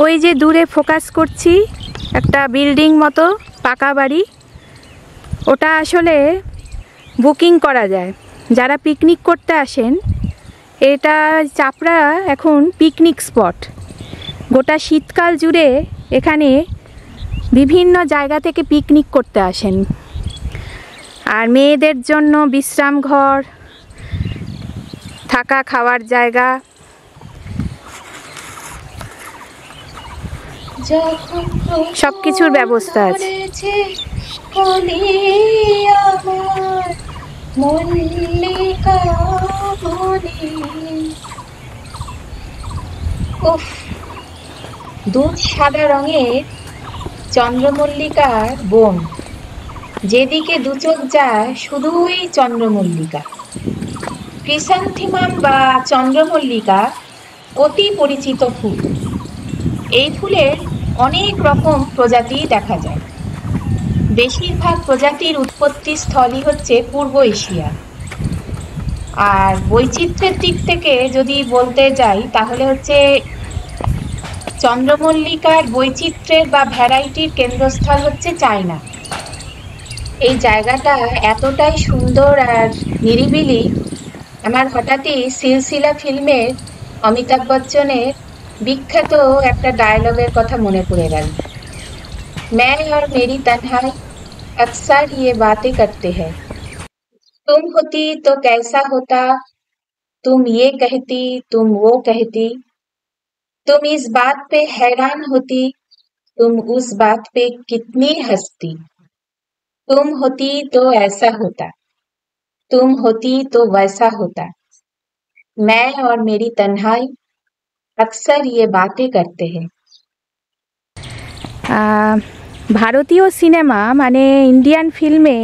ওই যে দূরে ফোকাস করছি একটা বিল্ডিং মতো পাকা বাড়ি, ওটা আসলে বুকিং করা যায়। যারা পিকনিক করতে আসেন, এটা চাপড়া এখন পিকনিক স্পট। গোটা শীতকাল জুড়ে এখানে বিভিন্ন জায়গা থেকে পিকনিক করতে আসেন। আর মেয়েদের জন্য বিশ্রাম ঘর, থাকা খাওয়ার জায়গা, সব কিছুর ব্যবস্থা আছে। দুধ সাদা রঙের চন্দ্রমল্লিকার বন, যেদিকে দু চোখ যায় শুধুই চন্দ্রমল্লিকা। ক্রিস্যান্থেমাম বা চন্দ্রমল্লিকা অতি পরিচিত ফুল। এই ফুলের অনেক রকম প্রজাতি দেখা যায়। বেশিরভাগ প্রজাতির উৎপত্তি স্থলই হচ্ছে পূর্ব এশিয়া। আর বৈচিত্র্যের দিক থেকে যদি বলতে যাই, তাহলে হচ্ছে চন্দ্রমল্লিকার বৈচিত্র্যের বা ভ্যারাইটির কেন্দ্রস্থল হচ্ছে চায়না। এই জায়গাটা এতটাই সুন্দর আর নিরিবিলি, আমার হঠাৎই সিলসিলা ফিল্মের অমিতাভ বচ্চনের বিখ্যাত একটা ডায়লগের কথা মনে পড়ে গেল। मैं और मेरी तन्हाई अक्सर ये बातें करते हैं, तुम होती तो कैसा होता, तुम ये कहती, तुम वो कहती, तुम इस बात पे हैरान होती, तुम उस बात पे कितनी हंसती, तुम होती तो ऐसा होता, तुम होती तो वैसा होता, मैं और मेरी तन्हाई अक्सर ये बातें करते हैं। ভারতীয় সিনেমা মানে ইন্ডিয়ান ফিল্মে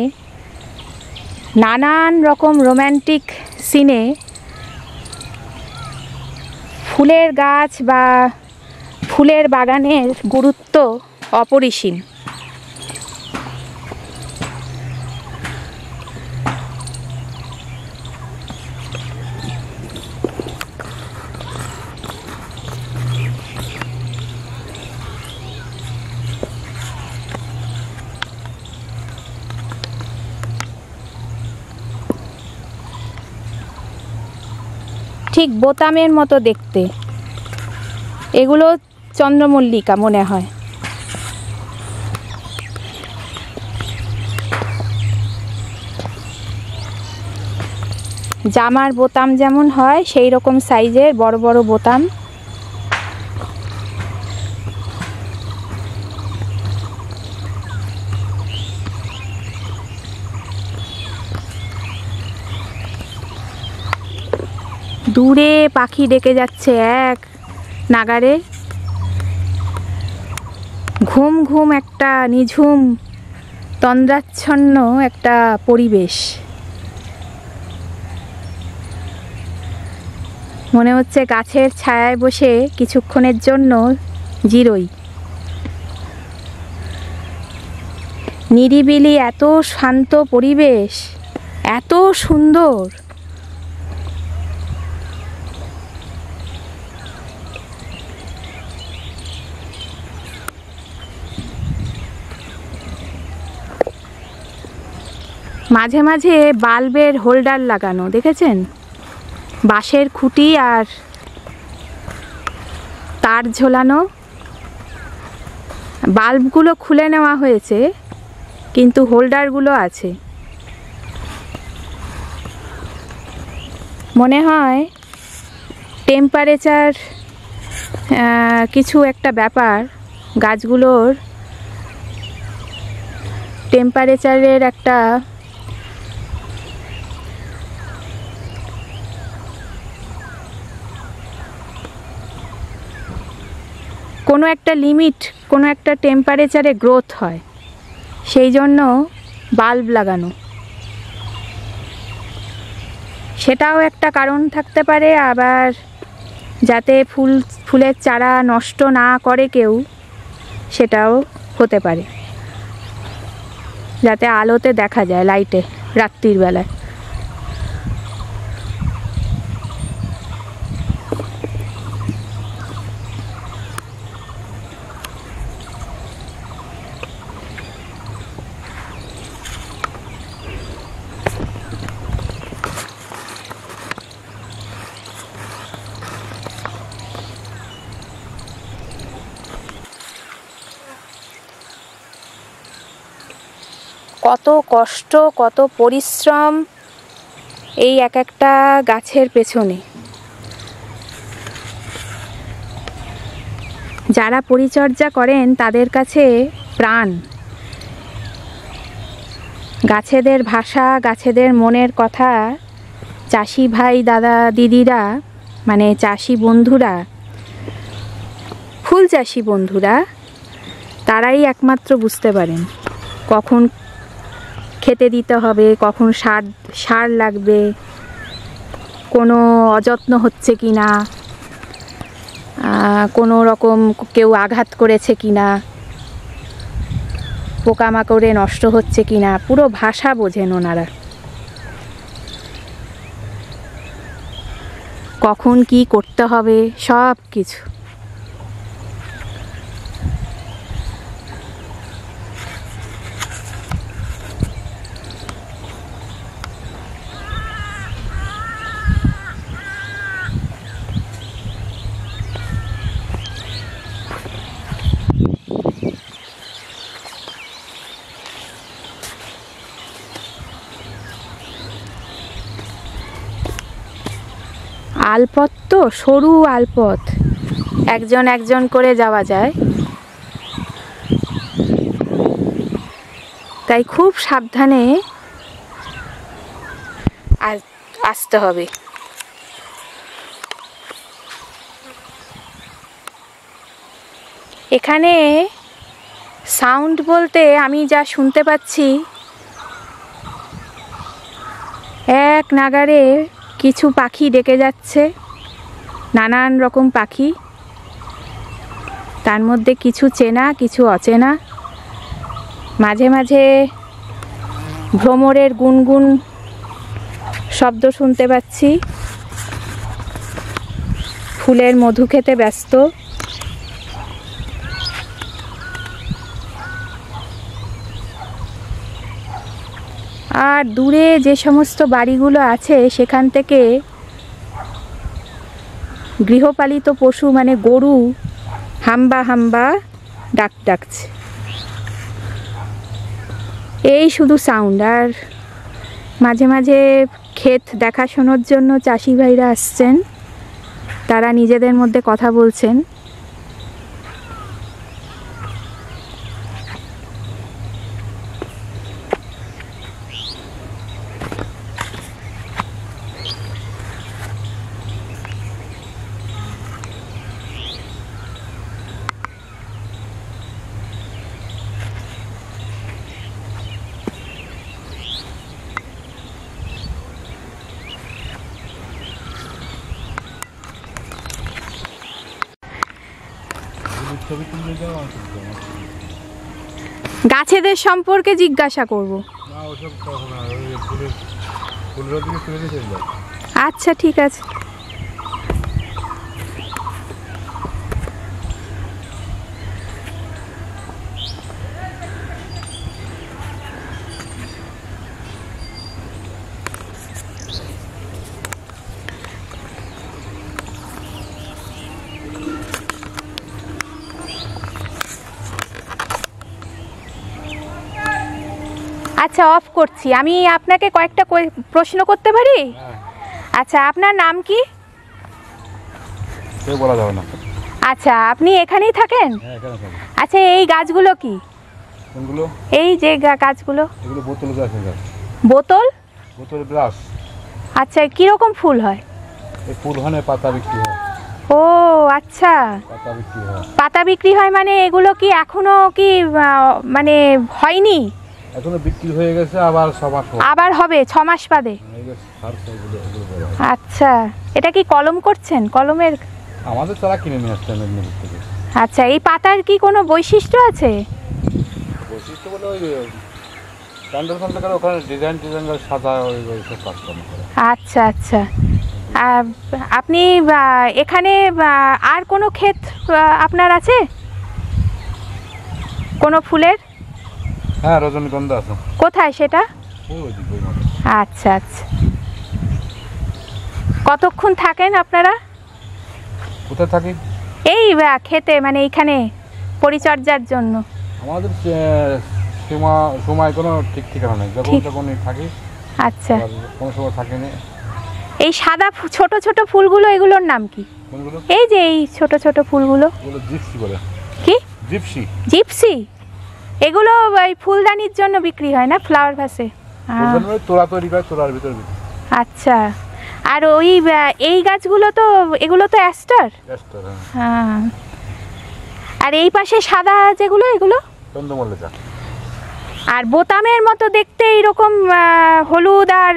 নানান রকম রোম্যান্টিক সিনে ফুলের গাছ বা ফুলের বাগানের গুরুত্ব অপরিসীম। ঠিক বোতামের মতো দেখতে, এগুলো চন্দ্রমল্লিকা মনে হয়। জামার বোতাম যেমন হয় সেই রকম সাইজের বড় বড় বোতাম। দূরে পাখি ডেকে যাচ্ছে এক নাগারে। ঘুম ঘুম একটা নিঝুম তন্দ্রাচ্ছন্ন একটা পরিবেশ। মনে হচ্ছে গাছের ছায়ায় বসে কিছুক্ষণের জন্য জিরোই। নিরিবিলি এত শান্ত পরিবেশ, এত সুন্দর। মাঝে মাঝে বাল্বের হোল্ডার লাগানো, দেখেছেন? বাঁশের খুঁটি আর তার ঝোলানো। বাল্বগুলো খুলে নেওয়া হয়েছে, কিন্তু হোল্ডারগুলো আছে। মনে হয় টেম্পারেচার কিছু একটা ব্যাপার, গাছগুলোর টেম্পারেচারের একটা কোনো একটা লিমিট, কোনো একটা টেম্পারেচারে গ্রোথ হয়, সেই জন্য বাল্ব লাগানো। সেটাও একটা কারণ থাকতে পারে। আবার যাতে ফুলের চারা নষ্ট না করে কেউ, সেটাও হতে পারে, যাতে আলোতে দেখা যায়, লাইটে, রাত্রির বেলায়। কত কষ্ট, কত পরিশ্রম এই এক একটা গাছের পেছনে। যারা পরিচর্যা করেন তাদের কাছে প্রাণ। গাছেদের ভাষা, গাছেদের মনের কথা চাষি ভাই দাদা দিদিরা, মানে চাষি বন্ধুরা, ফুল চাষি বন্ধুরা, তারাই একমাত্র বুঝতে পারেন কখন খেতে দিতে হবে, কখন সার লাগবে, কোনো অযত্ন হচ্ছে কি না, কোনো রকম কেউ আঘাত করেছে কি না, পোকামাকড়ে নষ্ট হচ্ছে কি না, পুরো ভাষা বোঝেন ওনারা। কখন কি করতে হবে সব কিছু। আলপথ তো, সরু আলপথ, একজন একজন করে যাওয়া যায়, তাই খুব সাবধানে আসতে হবে। এখানে সাউন্ড বলতে আমি যা শুনতে পাচ্ছি, এক নাগারে কিছু পাখি ডেকে যাচ্ছে, নানান রকম পাখি, তার মধ্যে কিছু চেনা কিছু অচেনা। মাঝে মাঝে ভ্রমরের গুনগুন শব্দ শুনতে পাচ্ছি। ফুলের মধু খেতে ব্যস্ত। আর দূরে যে সমস্ত বাড়িগুলো আছে সেখান থেকে গৃহপালিত পশু মানে গরু হাম্বা হাম্বা ডাকছে। এই শুধু সাউন্ড। আর মাঝে মাঝে ক্ষেত দেখাশোনার জন্য চাষি ভাইরা আসছেন, তারা নিজেদের মধ্যে কথা বলছেন। গাছেদের সম্পর্কে জিজ্ঞাসা করব। আচ্ছা ঠিক আছে। আচ্ছা অফ করছি। আমি আপনাকে কয়েকটা প্রশ্ন করতে পারি? আচ্ছা আপনার নাম কি? বলা যাবে না। আচ্ছা আপনি এখানেই থাকেন? হ্যাঁ এখানে থাকি। আচ্ছা এই গাছগুলো কি? কোনগুলো? এই যে গাছগুলো। এগুলো বোতল গাছ। বোতল? বোতল গ্লাস। আচ্ছা কি রকম ফুল হয়? এই ফুল হয় পাতা বিক্রি হয়। ও আচ্ছা, পাতা বিক্রি হয়। পাতা বিক্রি হয় মানে এগুলো কি এখনো কি মানে হয়নি? এখনো বিক্রি হয়ে গেছে, আবার 6 মাস আবার হবে 6 মাস বাদে। আচ্ছা এটা কি কলম করছেন? কলমের আমাদের চারা কিনে নিয়ে আসছেন মেদিনীপুর থেকে। আচ্ছা এই পাতার কি কোনো বৈশিষ্ট্য আছে? বৈশিষ্ট্য বলে ওই ক্যান্ডেল ফ্যান্ডেল ওখানে ডিজাইন সাদা ওই সব কাজকর্ম করে। আচ্ছা আচ্ছা। আপনি এখানে আর কোনো ক্ষেত আপনার আছে কোনো ফুলের? হ্যাঁ রজনীগন্ধা আছে। কোথায় সেটা? আচ্ছা আচ্ছা। কতক্ষণ থাকেন আপনারা? কোথায় থাকি? এই ক্ষেতে মানে এইখানে পরিচর্যার জন্য। আমাদের সময় কোনো ঠিক ঠিকানা নেই, যখন যখনই থাকি। আচ্ছা, কোনো সময় থাকিনি। এই সাদা ছোট ছোট ফুলগুলো এগুলোর নাম কি? কোনগুলো? এই যে এই ছোট ছোট ফুলগুলো ওগুলো জিপসি বলে। কি? জিপসি। জিপসি? এগুলো ওই ফুলদানির জন্য বিক্রি হয় না, ফ্লাওয়ার ভাসে? তোড়া তৈরি করে, তোড়ার ভিতরে। আচ্ছা, আর ওই এই গাছগুলো তো, এগুলো তো অ্যাস্টার। হ্যাঁ। আর এই পাশে সাদা যেগুলো, এগুলো চন্দ্রমল্লিকা। আর বোতামের মতো দেখতে এইরকম হলুদ আর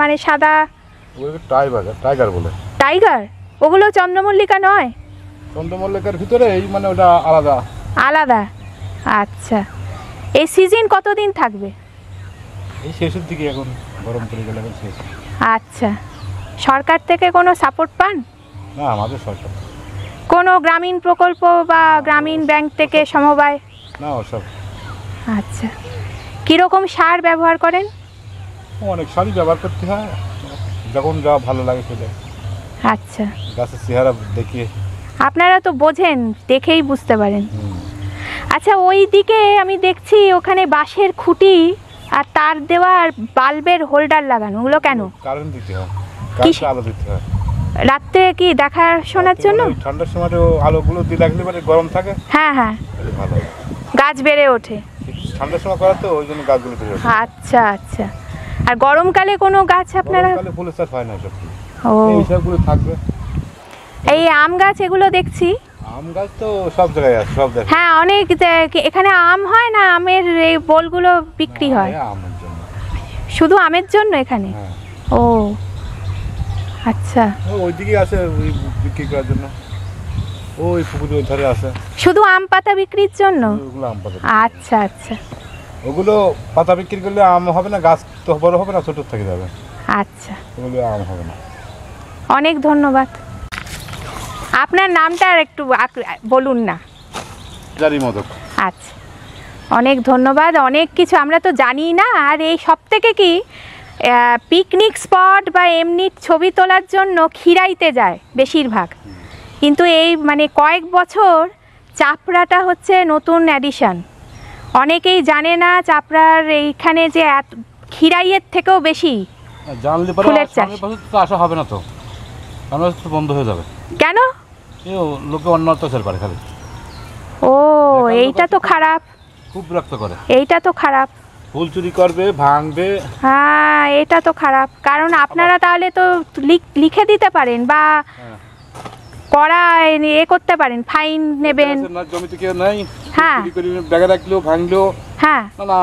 মানে সাদা, টাইগার বলে। টাইগার? ওগুলো চন্দ্রমল্লিকা নয়? চন্দ্রমল্লিকার ভিতরে এই মানে ওটা আলাদা। আলাদা, আচ্ছা। এই সিজন কতদিন থাকবে? এই শেষের দিকে, এখন গরম পড়ে গেলে এখন শেষ। আচ্ছা, সরকার থেকে কোনো সাপোর্ট পান? না, আমাদের সরকার। কোনো গ্রামীণ প্রকল্প বা গ্রামীণ ব্যাংক থেকে সমবায়? না, ওসব। আচ্ছা, কীরকম সার ব্যবহার করেন? অনেক সারই ব্যবহার করতে হয়, যখন যা ভালো লাগে সেটা। আচ্ছা, গাছের চেহারা দেখিয়ে। আপনারা তো বোঝেন, দেখেই বুঝতে পারেন। আচ্ছা, ওই দিকে আমি দেখছি ওখানে বাঁশের খুঁটি আর তার দেওয়া আর বাল্বের হোল্ডার লাগানো, ওগুলো কেন? কারেন্ট দিতে হয়, কারেন্ট আলো দিতে হয়। রাত্রে কি দেখাশোনার জন্য? ঠান্ডার সময় আলোগুলো দিয়ে রাখলে পরে গরম থাকে। হ্যাঁ হ্যাঁ, ভালো, গাছ বেড়ে ওঠে। ঠান্ডার সময় করা তো, ওই জন্য গাছগুলো বেড়ে ওঠে। আচ্ছা আচ্ছা। আর গরমকালে কোনো গাছ আপনারা? গরমকালে ফুলের চাষ হয় না, সব। ও, এই সবগুলো থাকবে। এই আম গাছ এগুলো দেখছি। আম গাছ তো সব জায়গায় আছে, সব জায়গায়। হ্যাঁ, অনেক এখানে আম হয় না, আমের এই বোলগুলো বিক্রি হয়? আমের জন্য। শুধু আমের জন্য এখানে? হ্যাঁ। ও আচ্ছা, ওইদিকে আছে ওই বিক্রি করার জন্য, ওই পুকুরের ধারে আছে। শুধু আম পাতা বিক্রির জন্য? ওগুলো আম পাতা। আচ্ছা আচ্ছা। ওগুলো পাতা বিক্রি করলে আম হবে না, গাছ তো বড় হবে না, ছোট থেকে যাবে। আচ্ছা, ওগুলো আম হবে না। অনেক ধন্যবাদ। আপনার নামটা আর একটু বলুন না। জারি মদক। আচ্ছা, অনেক ধন্যবাদ। অনেক কিছু আমরা তো জানি না। আর এই সব থেকে কি পিকনিক স্পট বা এমনি ছবি তোলার জন্য খিরাইতে যায় বেশিরভাগ, কিন্তু এই মানে কয়েক বছর চাপড়াটা হচ্ছে নতুন অ্যাডিশন। অনেকেই জানে না চাপড়ার এইখানে যে খিরাইয়ের থেকেও বেশি জানলে পরে ফুলের চাষ। তো আসা হবে না, তো কারণ তো বন্ধ হয়ে যাবে। কেন? লোকে অন্য অত্যাচার করে খালি। ও, এইটা তো খারাপ, খুব বিরক্ত করে। এইটা তো খারাপ। ফুল চুরি করবে, ভাঙবে। হ্যাঁ, এটা তো খারাপ। কারণ আপনারা তাহলে তো লিখে দিতে পারেন বা করা করতে পারেন, ফাইন নেবেন। জমিতে কেউ নাই, হ্যাঁ, ব্যাগে রাখলো, ভাঙলো। হ্যাঁ, না,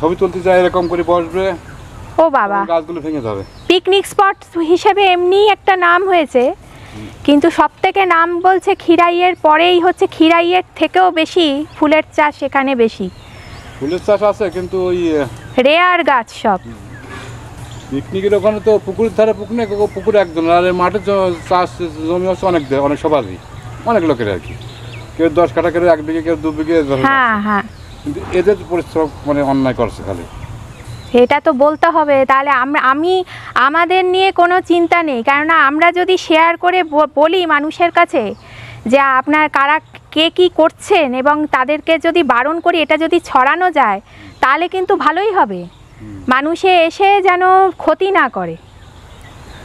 ছবি তুলতে যায়, এরকম করে বসবে। ও বাবা, গাছগুলো ভেঙে যাবে। পিকনিক স্পট হিসেবে এমনি একটা নাম হয়েছে, কিন্তু সব থেকে নাম বলছে খিরাইয়ের পরেই হচ্ছে খিরাইয়ের থেকেও বেশি ফুলের চাষ এখানে বেশি। ফুলের চাষ আছে, কিন্তু ওই রেয়ার গাছ সব। পিকনিকের ওখানে তো পুকুরের ধারে পুকুর একজন, আর মাঠের চাষ জমি হচ্ছে অনেক সবারই, অনেক লোকের আর কি। কেউ 10 কাঠা, কেউ 1 বিঘে, কেউ 2 বিঘে। হ্যাঁ হ্যাঁ, কিন্তু এদের পরিশ্রম মানে অন্যায় করছে খালি। এটা তো বলতে হবে। তাহলে আমাদের নিয়ে কোনো চিন্তা নেই, কেননা আমরা যদি শেয়ার করে বলি মানুষের কাছে যে আপনার কারা কে কী করছেন এবং তাদেরকে যদি বারণ করি, এটা যদি ছড়ানো যায় তাহলে কিন্তু ভালোই হবে। মানুষে এসে যেন ক্ষতি না করে।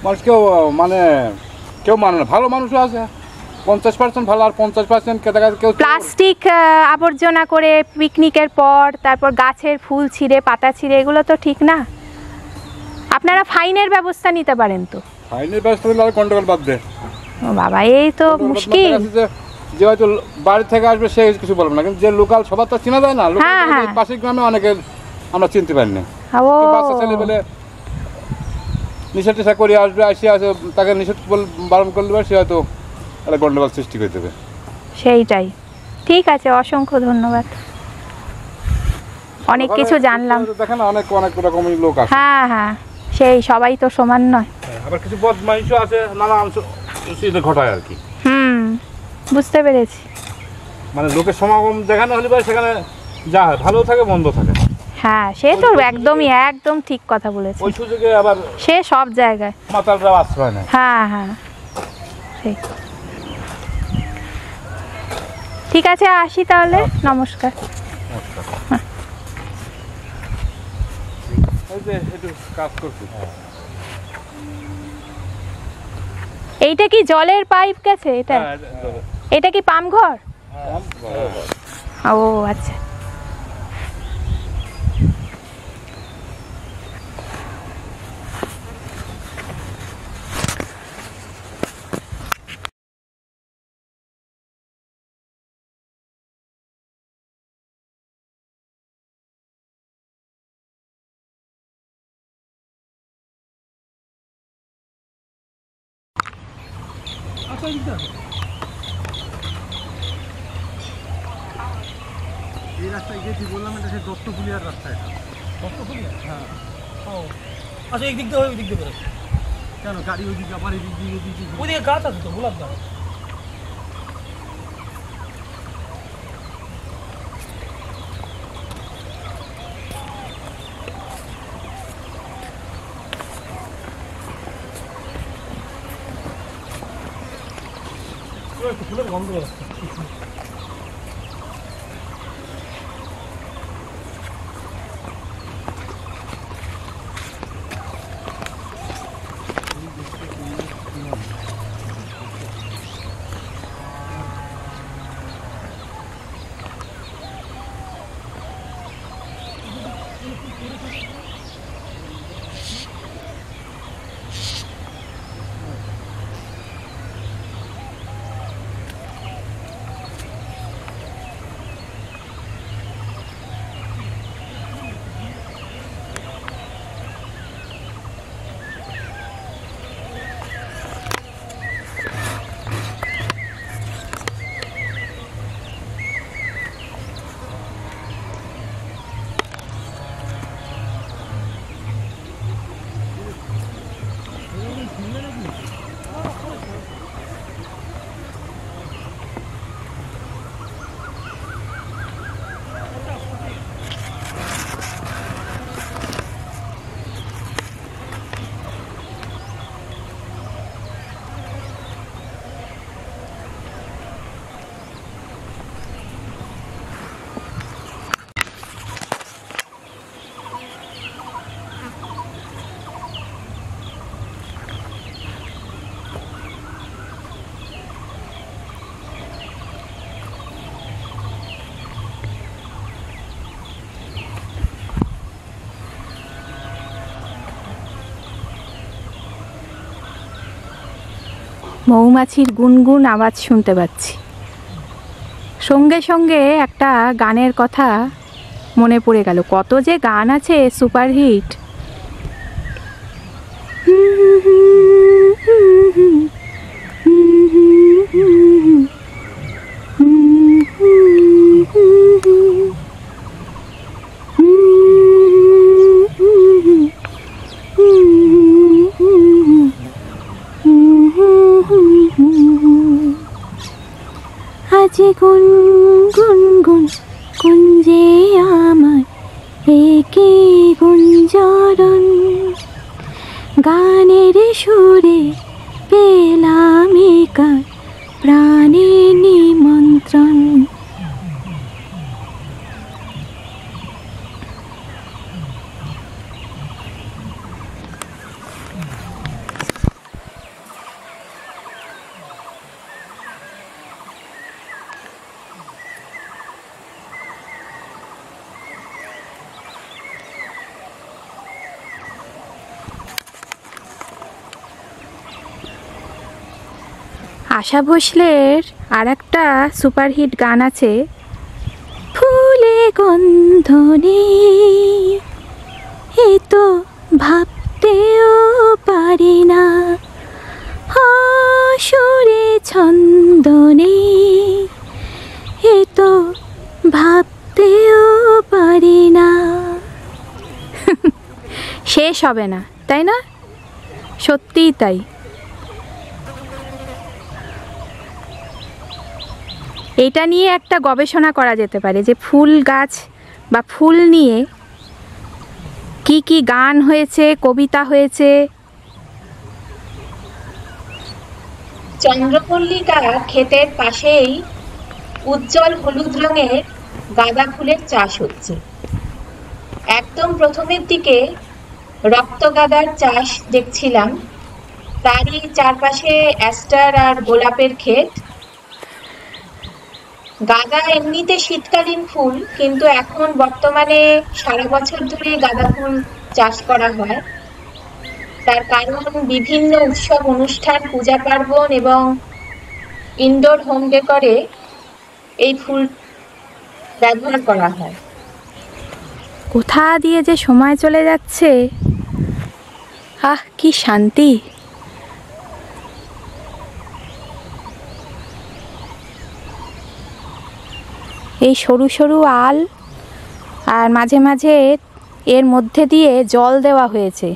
মানুষ কেউ মানে না, ভালো মানুষও আছে, 50% ভালো, আর 50% কেউ প্লাস্টিক আবর্জনা করে পিকনিকের পর, তারপর গাছের ফুল ছিঁড়ে, পাতা ছিঁড়ে, এগুলো তো ঠিক না। আপনারা ফাইনের ব্যবস্থা নিতে পারেন তো। ফাইনের ব্যবস্থা নিলে আর গন্ডগোল বাদ দে। ও বাবা, এই তো মুশকিল। যে হয়তো বাড়ি থেকে আসবে সে কিছু বলবে না, কিন্তু যে লোকাল সবার তো চেনা যায় না। পাশের গ্রামে অনেকে আমরা চিনতে পারি না। বাচ্চা ছেলে পেলে নিষেধ টিষা করে আসবে, তাকে নিষেধ বারণ করলে সে হয়তো একটা গন্ডগোল সৃষ্টি করে দেবে। সেইটাই। ঠিক আছে, অসংখ্য ধন্যবাদ। অনেক কিছু জানলাম। দেখেন অনেক রকমের লোক আছে। হ্যাঁ হ্যাঁ, সেই সবাই তো সমান নয়। আবার কিছু বদমাইশও আছে, নানান ঘটায় আর কি। বুঝতে পেরেছি। মানে লোকের সমাগম দেখানো হলে সেখানে যা হয়, ভালো থাকে মন্দ থাকে। হ্যাঁ, সে তো একদম ঠিক কথা বলেছে। ওই সুযোগে আবার সে সব জায়গায় মাতালরাও আশ্রয় নেয়। হ্যাঁ হ্যাঁ, ঠিক আছে, আসি তাহলে। নমস্কার। এই যে একটু কাজ করছি। এইটা কি জলের পাইপ গেছে? এটা এটা কি পাম্প ঘর? ও আচ্ছা। এই রাস্তায় গেছি বললাম এটা সেই দত্তপুলিয়ার রাস্তা। এটা দত্তপুলিয়া? হ্যাঁ। ও আচ্ছা, এই দিক দিয়ে ওই দিক দিয়ে বেরোচ্ছে কেন? গাড়ি ওই দিকে আবার এই দিক দিয়ে ওইদিকে গাছ আছে তো, গোলাপ গাছ। ফুলের গন্ধ বেরোচ্ছে। মৌমাছির গুনগুন আওয়াজ শুনতে পাচ্ছি। সঙ্গে সঙ্গে একটা গানের কথা মনে পড়ে গেল। কত যে গান আছে সুপারহিট। আজে গুন গুন গুন কুঞ্জে আমার একে গুঞ্জরণ, গানের সুরে পেলাম একার প্রাণে নিমন্ত্রণ। আশা ভোসলের আর একটা সুপারহিট গান আছে, ফুলে গন্ধ নেই এ তো ভাবতেও পারি না, সুরে ছন্দ নেই এ তো ভাবতেও পারি না। শেষ হবে না, তাই না? সত্যিই তাই। এটা নিয়ে একটা গবেষণা করা যেতে পারে যে ফুল গাছ বা ফুল নিয়ে কি কি গান হয়েছে, কবিতা হয়েছে। চন্দ্রপল্লিকা ক্ষেতের পাশেই উজ্জ্বল হলুদ রঙের গাঁদা ফুলের চাষ হচ্ছে। একদম প্রথমের দিকে রক্তগাঁদার চাষ দেখছিলাম, তারই চারপাশে অ্যাস্টার আর গোলাপের ক্ষেত। গাঁদা এমনিতে শীতকালীন ফুল, কিন্তু এখন বর্তমানে সারা বছর ধরে গাঁদা ফুল চাষ করা হয়। তার কারণ বিভিন্ন উৎসব অনুষ্ঠান, পূজা পার্বণ এবং ইনডোর হোম ডেকোরে এই ফুল ব্যবহার করা হয়। কোথা দিয়ে যে সময় চলে যাচ্ছে, আহ কি শান্তি। এই সরু সরু আল, আর মাঝে মাঝে এর মধ্যে দিয়ে জল দেওয়া হয়েছে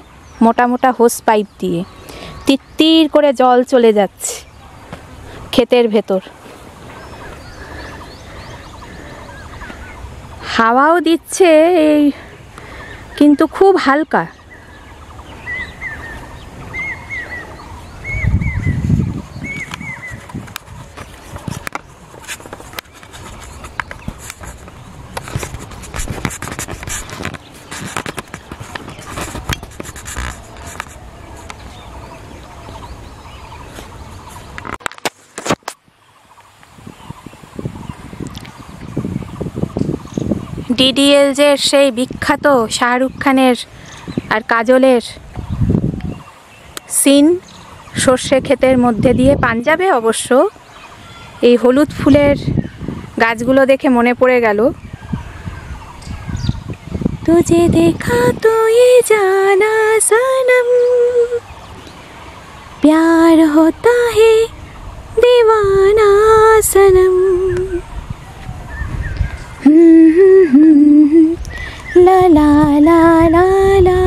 মোটা মোটা হোস পাইপ দিয়ে, তিত্তির করে জল চলে যাচ্ছে ক্ষেতের ভেতর। হাওয়াও দিচ্ছে এই, কিন্তু খুব হালকা। ডিডিএলজের সেই বিখ্যাত শাহরুখ খানের আর কাজলের সিন সর্ষে ক্ষেতের মধ্যে দিয়ে, পাঞ্জাবে অবশ্য। এই হলুদ ফুলের গাছগুলো দেখে মনে পড়ে গেল, তুঝে দেখা তো ये जाना सनम प्यार होता है दीवाना सनम। ला ला ला ला ला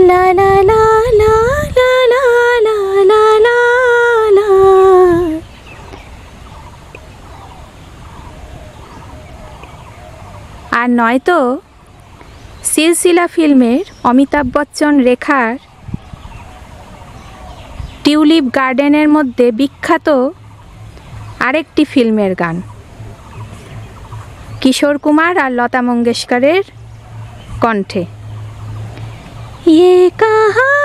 ला ला ला ला ला ला ला ला ला ला। আর নয়তো সিলসিলা ফিল্মের অমিতাভ বচ্চন রেখার টিউলিপ গার্ডেনের মধ্যে বিখ্যাত আরেকটি ফিল্মের গান, কিশোর কুমার আর লতা মঙ্গেশকরের কণ্ঠে। ये कहाँ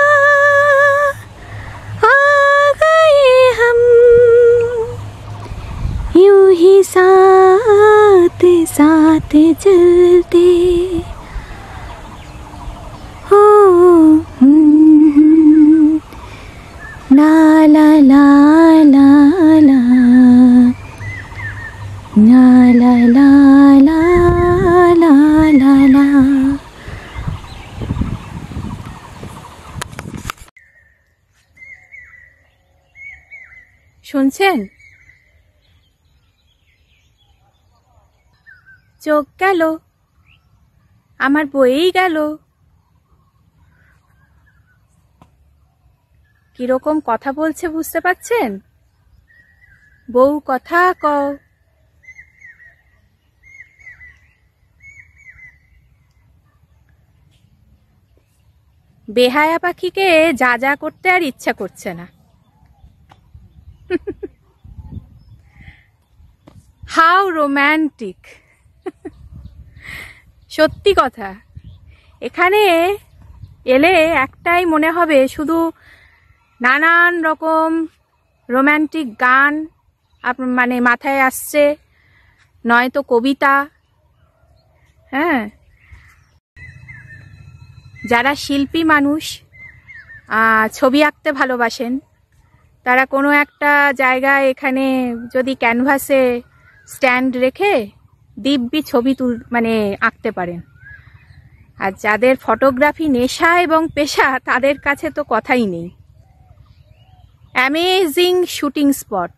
आ गए हम, यूं ही साथ साथ चलते हो। ला ला ला ला ला ला ला ला ला ला ला ला। শুনছেন? চোখ গেল, আমার বইয়েই গেল। কিরকম কথা বলছে বুঝতে পারছেন? বউ কথা কও। বেহায়া পাখিকে যা যা করতে আর ইচ্ছা করছে না। How romantic. সত্যি কথা, এখানে এলে একটাই মনে হবে, শুধু নানান রকম রোম্যান্টিক গান মানে মাথায় আসছে, নয়তো কবিতা। হ্যাঁ, যারা শিল্পী মানুষ, ছবি আঁকতে ভালোবাসেন, তারা কোনো একটা জায়গায় এখানে যদি ক্যানভাসে স্ট্যান্ড রেখে দিব্যি ছবি মানে আঁকতে পারেন। আর যাদের ফটোগ্রাফি নেশা এবং পেশা, তাদের কাছে তো কথাই নেই। Amazing shooting spot,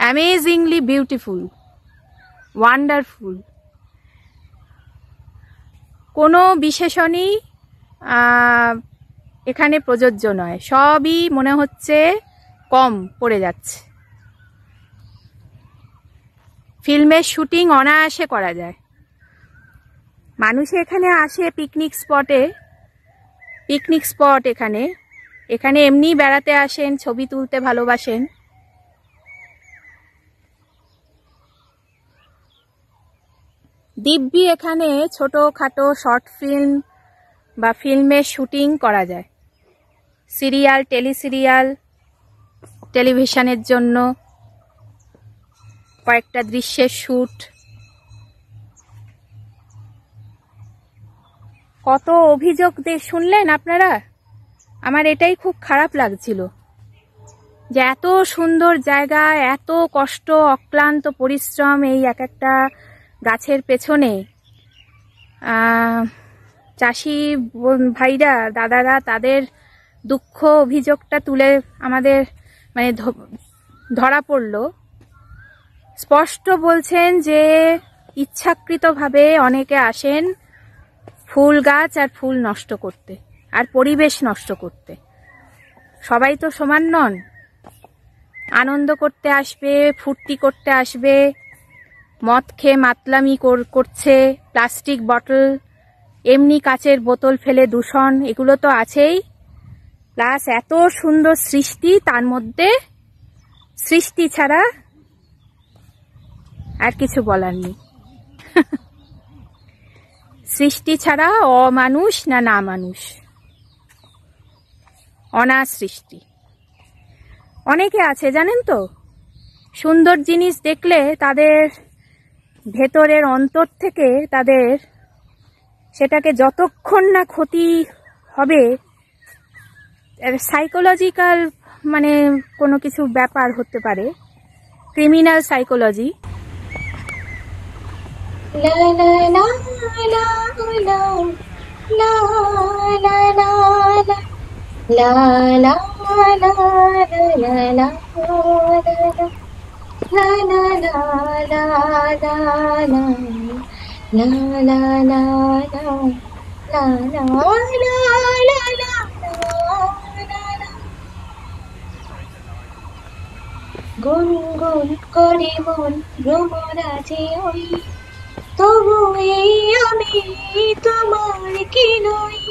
amazingly beautiful, wonderful. কোনো বিশেষণই এখানে প্রযোজ্য নয়, সবই মনে হচ্ছে কম পড়ে যাচ্ছে। ফিল্মের শুটিং অনায়াসে করা যায়। মানুষ এখানে আসে পিকনিক স্পট এখানে এমনি বেড়াতে আসেন, ছবি তুলতে ভালোবাসেন। দিব্যি এখানে ছোটখাটো শর্ট ফিল্ম বা ফিল্মের শুটিং করা যায়, সিরিয়াল, টেলিসিরিয়াল, টেলিভিশনের জন্য কয়েকটা দৃশ্যের শুট। কত অভিযোগ শুনলেন আপনারা? আমার এটাই খুব খারাপ লাগছিল যে এত সুন্দর জায়গা, এত কষ্ট, অক্লান্ত পরিশ্রম এই এক একটা গাছের পেছনে চাষি ভাইরা, দাদারা তাদের দুঃখ অভিযোগটা তুলে আমাদের মানে ধরা পড়ল। স্পষ্ট বলছেন যে ইচ্ছাকৃতভাবে অনেকে আসেন ফুল গাছ আর ফুল নষ্ট করতে আর পরিবেশ নষ্ট করতে। সবাই তো সমান নন। আনন্দ করতে আসবে, ফুর্তি করতে আসবে, মদ খেয়ে মাতলামি করছে, প্লাস্টিক বটল, এমনি কাচের বোতল ফেলে দূষণ, এগুলো তো আছেই। প্লাস এত সুন্দর সৃষ্টি, তার মধ্যে সৃষ্টি ছাড়া আর কিছু বলার নেই। সৃষ্টি ছাড়া অমানুষ না মানুষ, অনাসৃষ্টি। অনেকে আছে জানেন তো, সুন্দর জিনিস দেখলে তাদের ভেতরের অন্তর থেকে তাদের সেটাকে যতক্ষণ না ক্ষতি হবে, সাইকোলজিক্যাল মানে কোনো কিছু ব্যাপার হতে পারে, criminal psychology. La la la la la la la la la La la la la la la la la la la la la la la la গুনগুন করে মন ভ্রমরাজে ওই, তবু এই আমি তোমার কি নই।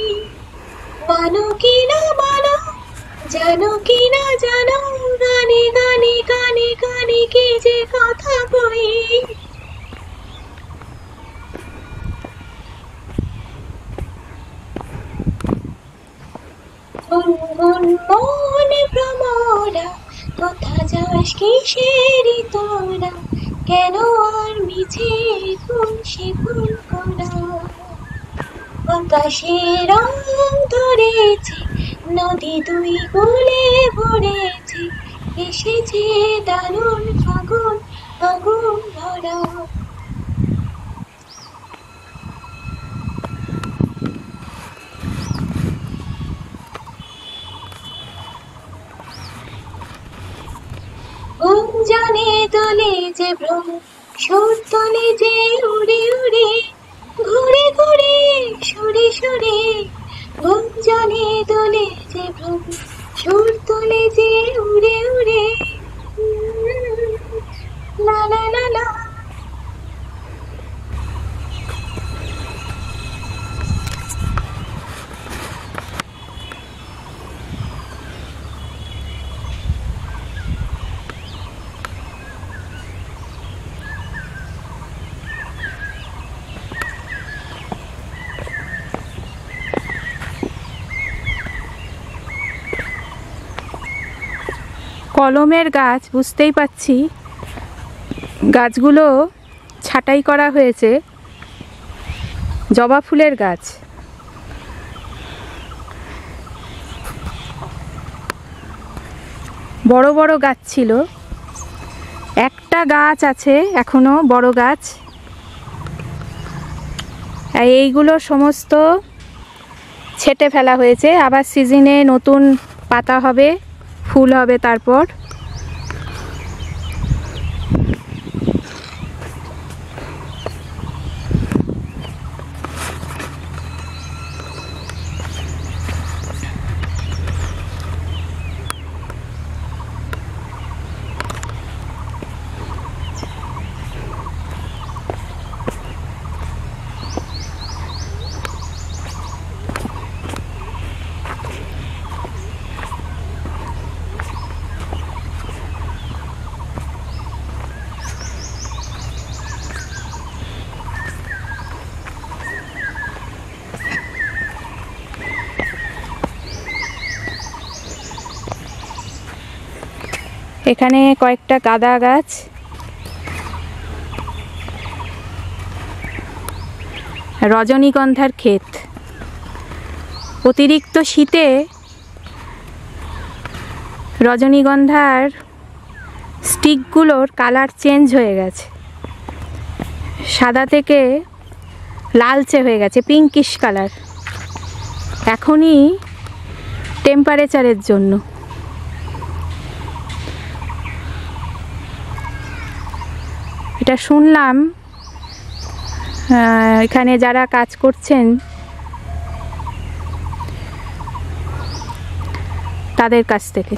মানো কি না মানো, জানো কি না জানো, গানে গানে গানে গানে কি যে কথা কই। গুনগুন মনে ভ্রমরা, কথা যাস কিসেরি তোরা, কেন আর মিছে খুশি ফুল করা। আকাশে রং ধরেছে, নদী দুই কুলে ভরেছে, এসেছে দারুণ ফাগুন, আগুন ভরা। গুঞ্জনে দোলে যে ভ্রম, সুর তোলে যে উড়ে উড়ে, ঘুরে ঘুরে সুরে সুরে। গুঞ্জনে দোলে যে ভ্রম, সুর তোলে যে উড়ে উড়ে। লা লা লা লা। কলমের গাছ, বুঝতেই পাচ্ছি গাছগুলো ছাঁটাই করা হয়েছে। জবা ফুলের গাছ, বড় বড় গাছ ছিল, একটা গাছ আছে এখনো বড় গাছ। এইগুলো সমস্ত ছেটে ফেলা হয়েছে, আবার সিজনে নতুন পাতা হবে, ফুল হবে। তারপর এখানে কয়েকটা গাঁদা গাছ, রজনীগন্ধার ক্ষেত। অতিরিক্ত শীতে রজনীগন্ধার স্টিকগুলোর কালার চেঞ্জ হয়ে গেছে, সাদা থেকে লালচে হয়ে গেছে, পিঙ্কিশ কালার। এখনই টেম্পারেচারের জন্য। এটা শুনলাম এখানে যারা কাজ করছেন তাদের কাছ থেকে।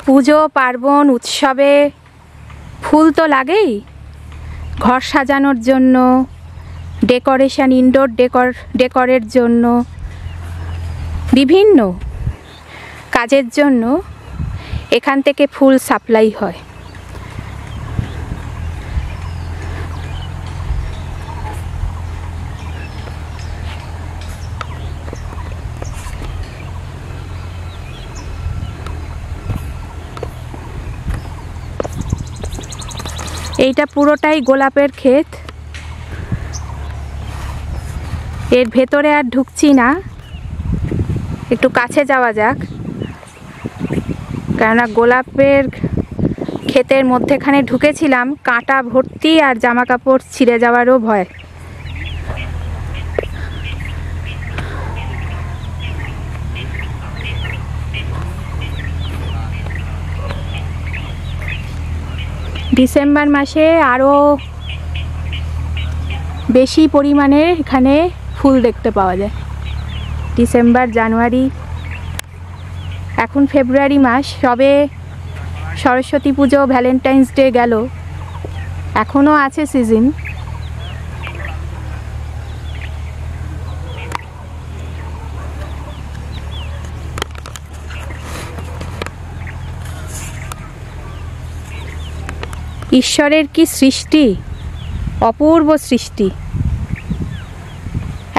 পুজো পার্বণ উৎসবে ফুল তো লাগেই, ঘর সাজানোর জন্য, ডেকোরেশন, ইনডোর ডেকোরের জন্য, বিভিন্ন কাজের জন্য এখান থেকে ফুল সাপ্লাই হয়। এইটা পুরোটাই গোলাপের ক্ষেত। এর ভেতরে আর ঢুকছি না, একটু কাছে যাওয়া যাক, কেননা গোলাপের ক্ষেতের মধ্যেখানে ঢুকেছিলাম, কাঁটা ভর্তি আর জামা কাপড় ছিঁড়ে যাওয়ারও ভয়। ডিসেম্বর মাসে আরও বেশি পরিমাণে এখানে ফুল দেখতে পাওয়া যায়। ডিসেম্বর, জানুয়ারি, এখন ফেব্রুয়ারি মাস, সবে সরস্বতী পুজো, ভ্যালেন্টাইন্স ডে গেল, এখনও আছে সিজন। ঈশ্বরের কি সৃষ্টি, অপূর্ব সৃষ্টি।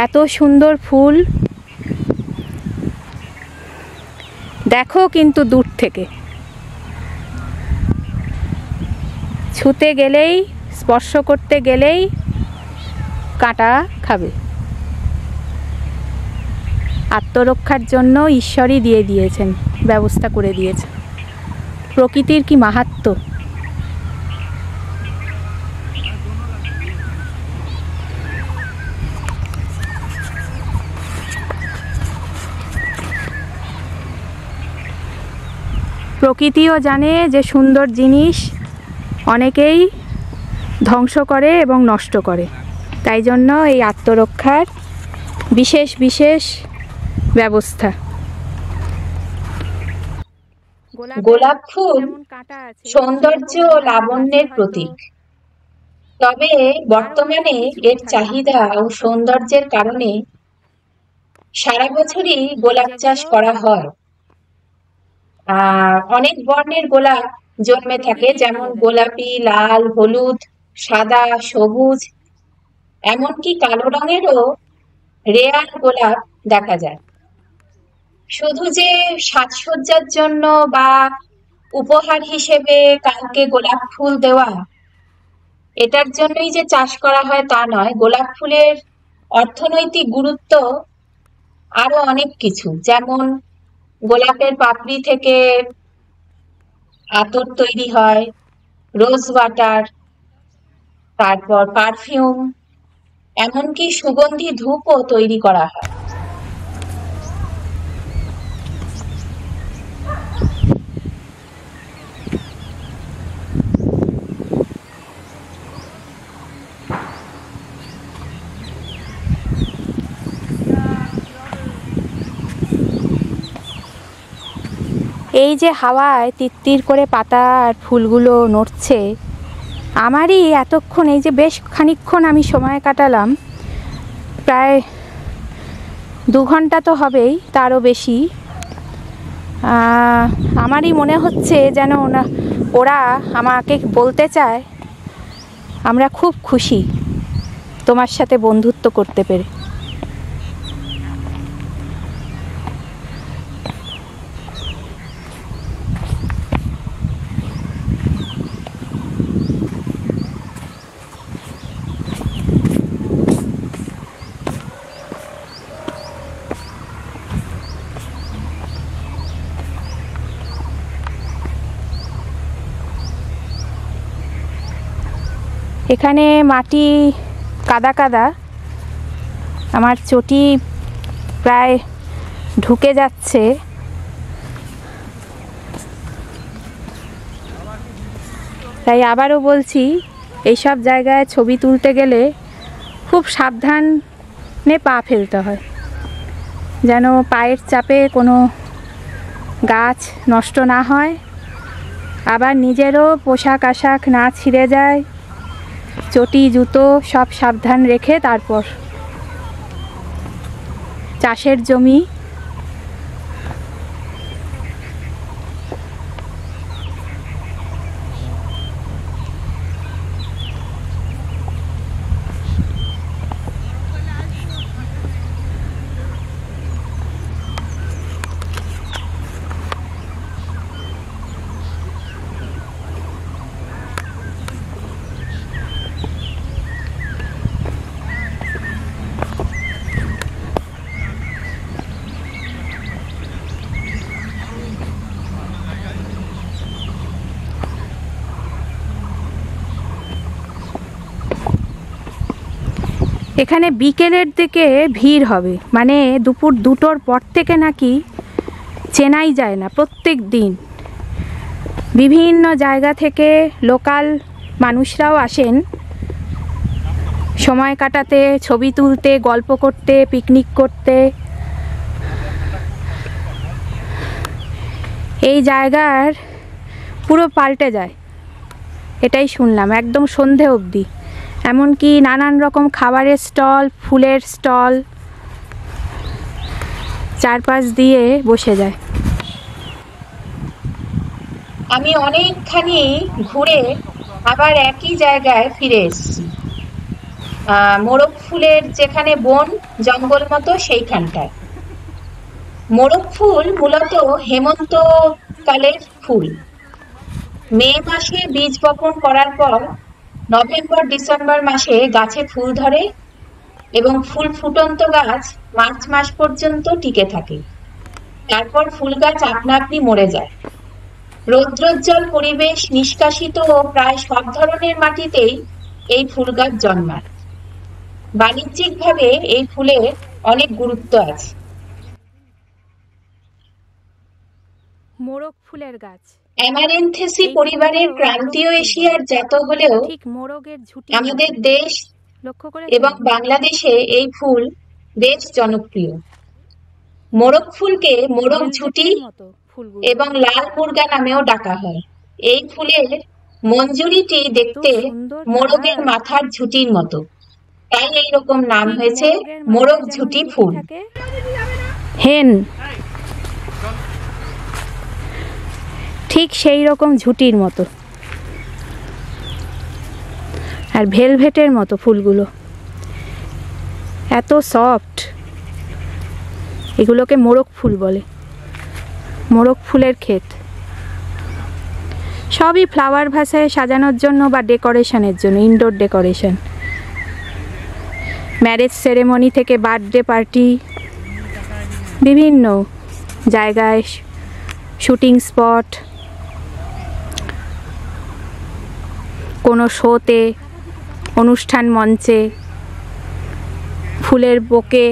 এত সুন্দর ফুল দেখো কিন্তু দূর থেকে, ছুতে গেলেই, স্পর্শ করতে গেলেই কাঁটা খাবে। আত্মরক্ষার জন্য ঈশ্বরই দিয়ে দিয়েছেন, ব্যবস্থা করে দিয়েছেন। প্রকৃতির কি মাহাত্ম্য। প্রকৃতিও জানে যে সুন্দর জিনিস অনেকেই ধ্বংস করে এবং নষ্ট করে, তাই জন্য এই আত্মরক্ষার বিশেষ বিশেষ ব্যবস্থা। গোলাপ ফুল সৌন্দর্য ও লাবণ্যের প্রতীক, তবে বর্তমানে এর চাহিদা ও সৌন্দর্যের কারণে সারা বছরই গোলাপ চাষ করা হয়। অনেক বর্ণের গোলাপ জন্মে থাকে, যেমন গোলাপি, লাল, হলুদ, সাদা, সবুজ, এমনকি কালো রঙেরও রেয়ার গোলাপ দেখা যায়। শুধু যে সাজসজ্জার জন্য বা উপহার হিসেবে কাউকে গোলাপ ফুল দেওয়া, এটার জন্যই যে চাষ করা হয় তা নয়। গোলাপ ফুলের অর্থনৈতিক গুরুত্ব আরো অনেক কিছু, যেমন গোলাপের পাপড়ি থেকে আতর তৈরি হয়, রোজ ওয়াটার, তারপর পারফিউম, এমনকি সুগন্ধি ধূপও তৈরি করা হয়। এই যে হাওয়ায় তিত্তির করে পাতা আর ফুলগুলো নড়ছে, আমারই এতক্ষণ, এই যে বেশ খানিকক্ষণ আমি সময় কাটালাম, প্রায় 2 ঘন্টা তো হবেই, তারও বেশি। আমারই মনে হচ্ছে যেন ওরা আমাকে বলতে চায় আমরা খুব খুশি তোমার সাথে বন্ধুত্ব করতে পেরে। এখানে মাটি কাদা কাদা, আমার চটি প্রায় ঢুকে যাচ্ছে। তাই আবারও বলছি, এইসব জায়গায় ছবি তুলতে গেলে খুব সাবধানে পা ফেলতে হয়, যেন পায়ের চাপে কোনো গাছ নষ্ট না হয়, আবার নিজেরও পোশাক আশাক না ছিঁড়ে যায়। চটি জুতো সব সাবধান রেখে তারপর চাষের জমি, এখানে বিকেলের দিকে ভিড় হবে, মানে দুপুর 2টোর পর থেকে নাকি চেনাই যায় না। প্রত্যেক দিন বিভিন্ন জায়গা থেকে লোকাল মানুষরাও আসেন সময় কাটাতে, ছবি তুলতে, গল্প করতে, পিকনিক করতে। এই জায়গার পুরো পাল্টে যায়, এটাই শুনলাম, একদম সন্ধে অবধি। এমনকি নানান রকম খাবারের স্টল, ফুলের স্টল চারপাশ দিয়ে বসে যায়। আমি অনেকখানি ঘুরে আবার একই জায়গায় ফিরে এসেছি, মোরগ ফুলের যেখানে বন জঙ্গল মতো সেইখানটায়। মোরগ ফুল মূলত হেমন্তকালের ফুল। মে মাসে বীজ বপন করার পর নভেম্বর ডিসেম্বর মাসে গাছে ফুল ধরে এবং ফুল ফুটন্ত গাছ মার্চ মাস পর্যন্ত টিকে থাকে। তারপর ফুল গাছ আপনা আপনি মরে যায়। রৌদ্রোজ্জ্বল পরিবেশ, নিষ্কাশিত ও প্রায় সব ধরনের মাটিতেই এই ফুল গাছ জন্মায়। বাণিজ্যিকভাবে এই ফুলের অনেক গুরুত্ব আছে। মোরগ ফুলের গাছ অ্যামারেন্থেসি পরিবারের ক্রান্তীয় এশিয়ার জাত হলেও ঠিক মোরগের ঝুঁটি আমাদের দেশ লক্ষ্য করে এবং বাংলাদেশে এই ফুল বেশ জনপ্রিয়। মোরগ ফুলকে মোরগ ঝুঁটি এবং লাল মুর্গা নামেও ডাকা হয়। এই ফুলের মঞ্জুরিটি দেখতে মোরগের মাথার ঝুঁটির মতো, তাই এইরকম নাম হয়েছে মোরগ ঝুঁটি ফুল। হেন ঠিক সেই রকম ঝুঁটির মতো, আর ভেলভেটের মতো ফুলগুলো, এত সফট। এগুলোকে মোরগ ফুল বলে। মোরগ ফুলের ক্ষেত সবই ফ্লাওয়ার ভাসায় সাজানোর জন্য বা ডেকোরেশনের জন্য, ইনডোর ডেকোরেশন। ম্যারেজ সেরেমনি থেকে বার্থডে পার্টি, বিভিন্ন জায়গায় শুটিং স্পট, কোনো শোতে, অনুষ্ঠান মঞ্চে, ফুলের বোকে,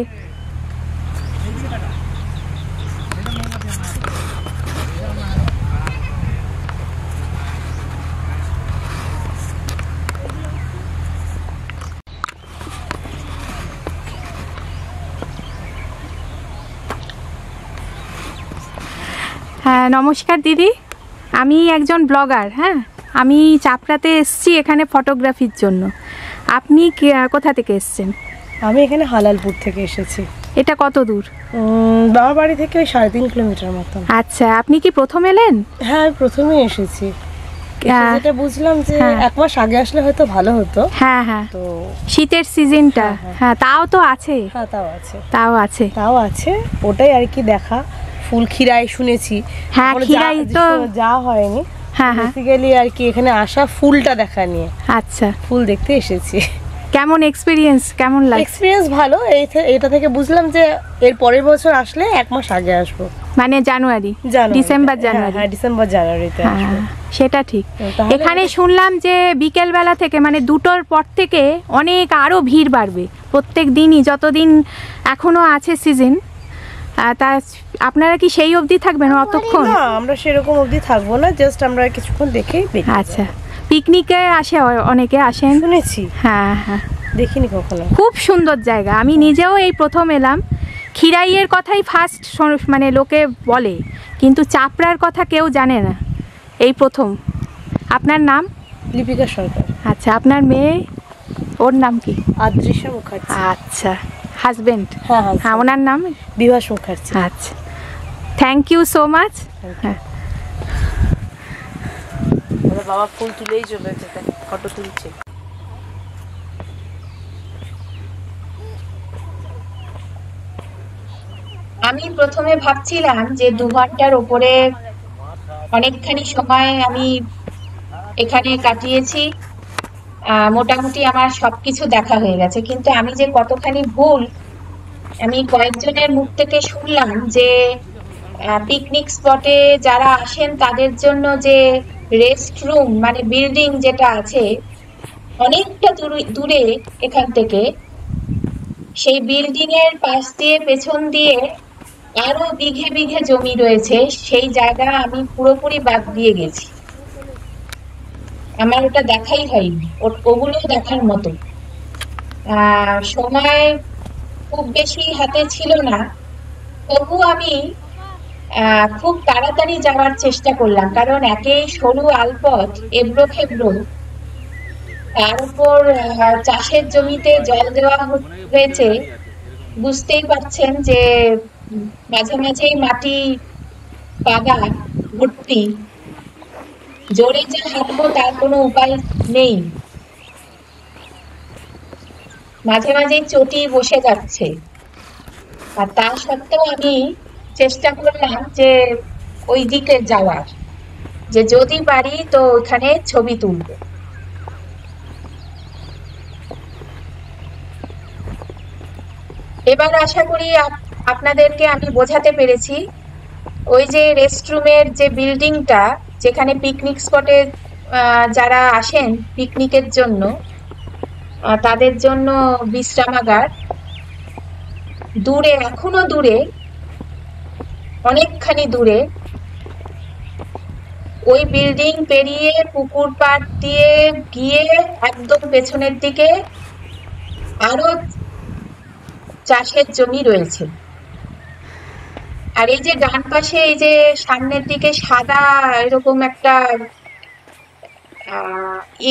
হ্যাঁ নমস্কার দিদি, আমি একজন ব্লগার। হ্যাঁ, আমি চাপড়াতে এসেছি এখানে ফটোগ্রাফির জন্য। আপনি কোথা থেকে এসেছেন? আমি এখানে হালালপুর থেকে এসেছি। এটা কত দূর? বাবার বাড়ি থেকে ওই 3.5 কিলোমিটার মতো। আচ্ছা, আপনি কি প্রথম এলেন? হ্যাঁ, প্রথমেই এসেছি। যেটা বুঝলাম যে 1 মাস আগে আসলে হয়তো ভালো হতো। হ্যাঁ হ্যাঁ, তো শীতের সিজনটা। হ্যাঁ, তাও তো আছে। হ্যাঁ, তাও আছে। তাও আছে। ওটাই আর কি দেখা। ফুল খিরাই শুনেছি। হ্যাঁ, খিরাই তো যা হয়নি। হ্যাঁ হ্যাঁ, বেসিক্যালি আর কি এখানে আসা ফুলটা দেখা নিয়ে। আচ্ছা, ফুল দেখতে এসেছি। কেমন এক্সপিরিয়েন্স, কেমন লাগে? এক্সপিরিয়েন্স ভালো। এটা থেকে বুঝলাম যে এর পরের বছর আসলে 1 মাস আগে আসবো, মানে জানুয়ারি, ডিসেম্বর জানুয়ারি। হ্যাঁ, ডিসেম্বর জানুয়ারিতে আসবো। সেটা ঠিক। এখানে শুনলাম যে বিকেল বেলা থেকে, মানে 2টোর পর থেকে অনেক আরো ভিড় বাড়বে প্রত্যেক দিনই, যতদিন এখনো আছে সিজন। তা আপনারা কি সেই অবধি থাকবেন অতক্ষণ? না, আমরা সেরকম অবধি থাকবো না, জাস্ট আমরা কিছুক্ষণ দেখেই বেরিয়ে যাব। আচ্ছা, পিকনিকে আসে অনেকে আসেন শুনেছি। হ্যাঁ হ্যাঁ, দেখিনি কখনো। খুব সুন্দর জায়গা। আমি নিজেও এই প্রথম এলাম। খিরাইয়ের কথাই ফার্স্ট মানে লোকে বলে, কিন্তু চাপড়ার কথা কেউ জানে না, এই প্রথম। আপনার নাম? লিপিকা সরকার। আচ্ছা, আপনার মেয়ে, ওর নাম কি? আদ্রিশা মুখার্জি। আচ্ছা, হাজবেন্ড? হ্যাঁ, হ্যাঁ, ওনার নাম? বিভাস মুখার্জি। আচ্ছা, থ্যাংক ইউ সো মাচ। হ্যাঁ, বাবা ফুল তুলেই চলে যেতে, ফটো তুলছে। আমি প্রথমে ভাবছিলাম যে 2 ঘন্টার ওপরে অনেকখানি সময় আমি এখানে কাটিয়েছি, মোটামুটি আমার সবকিছু দেখা হয়ে গেছে। কিন্তু আমি যে কতখানি ভুল, আমি কয়েকজনের মুখ থেকে শুনলাম যে পিকনিক স্পটে যারা আসেন তাদের জন্য যে রেস্ট রুম, মানে বিল্ডিং যেটা আছে অনেকটা দূরে এখান থেকে, সেই বিল্ডিং এর পাশ দিয়ে পেছন দিয়ে আরো বিঘে বিঘে জমি রয়েছে। সেই জায়গা আমি পুরোপুরি বাদ দিয়ে গেছি, আমার ওটা দেখাই হয়নি। ওগুলো দেখার মতো সময় খুব বেশি হাতে ছিল না, তবু আমি খুব তাড়াতাড়ি যাওয়ার চেষ্টা করলাম, কারণ একেই সরু আলপথ, এবড়ো খেবড়ো, তার উপর চাষের জমিতে জল দেওয়া হয়েছে। বুঝতেই পারছেন যে মাঝে মাঝেই মাটি কাদা ভর্তি, জোরে যে হাঁটবো তার কোনো উপায় নেই, মাঝে মাঝেই চটি বসে যাচ্ছে। আর তা সত্ত্বেও আমি চেষ্টা করলাম যে ওই দিকে যাওয়ার, যে যদি পারি তো ওখানে ছবি তুলব। এবার আশা করি আপনাদেরকে আমি বোঝাতে পেরেছি। ওই যে রেস্টরুমের যে বিল্ডিংটা, যেখানে পিকনিক স্পটে যারা আসেন পিকনিকের জন্য, তাদের জন্য বিশ্রামাগার, দূরে, এখনো দূরে, অনেকখানি দূরে, ওই বিল্ডিং পেরিয়ে পুকুর পাড় দিয়ে গিয়ে একদম পেছনের দিকে আরো চাষের জমি রয়েছে। আর এই যে ডান পাশে, এই যে সামনের দিকে সাদা এরকম একটা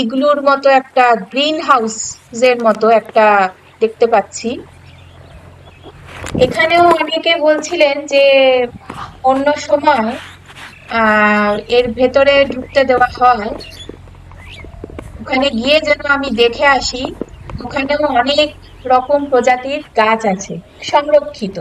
ইগলুর মতো একটা গ্রিন হাউসের মতো একটা দেখতে পাচ্ছি। এখানেও অনেকে বলছিলেন যে অন্য সময় এর ভেতরে ঢুকতে দেওয়া হয়, ওখানে গিয়ে যেন আমি দেখে আসি। ওখানেও অনেক রকম প্রজাতির গাছ আছে সংরক্ষিত।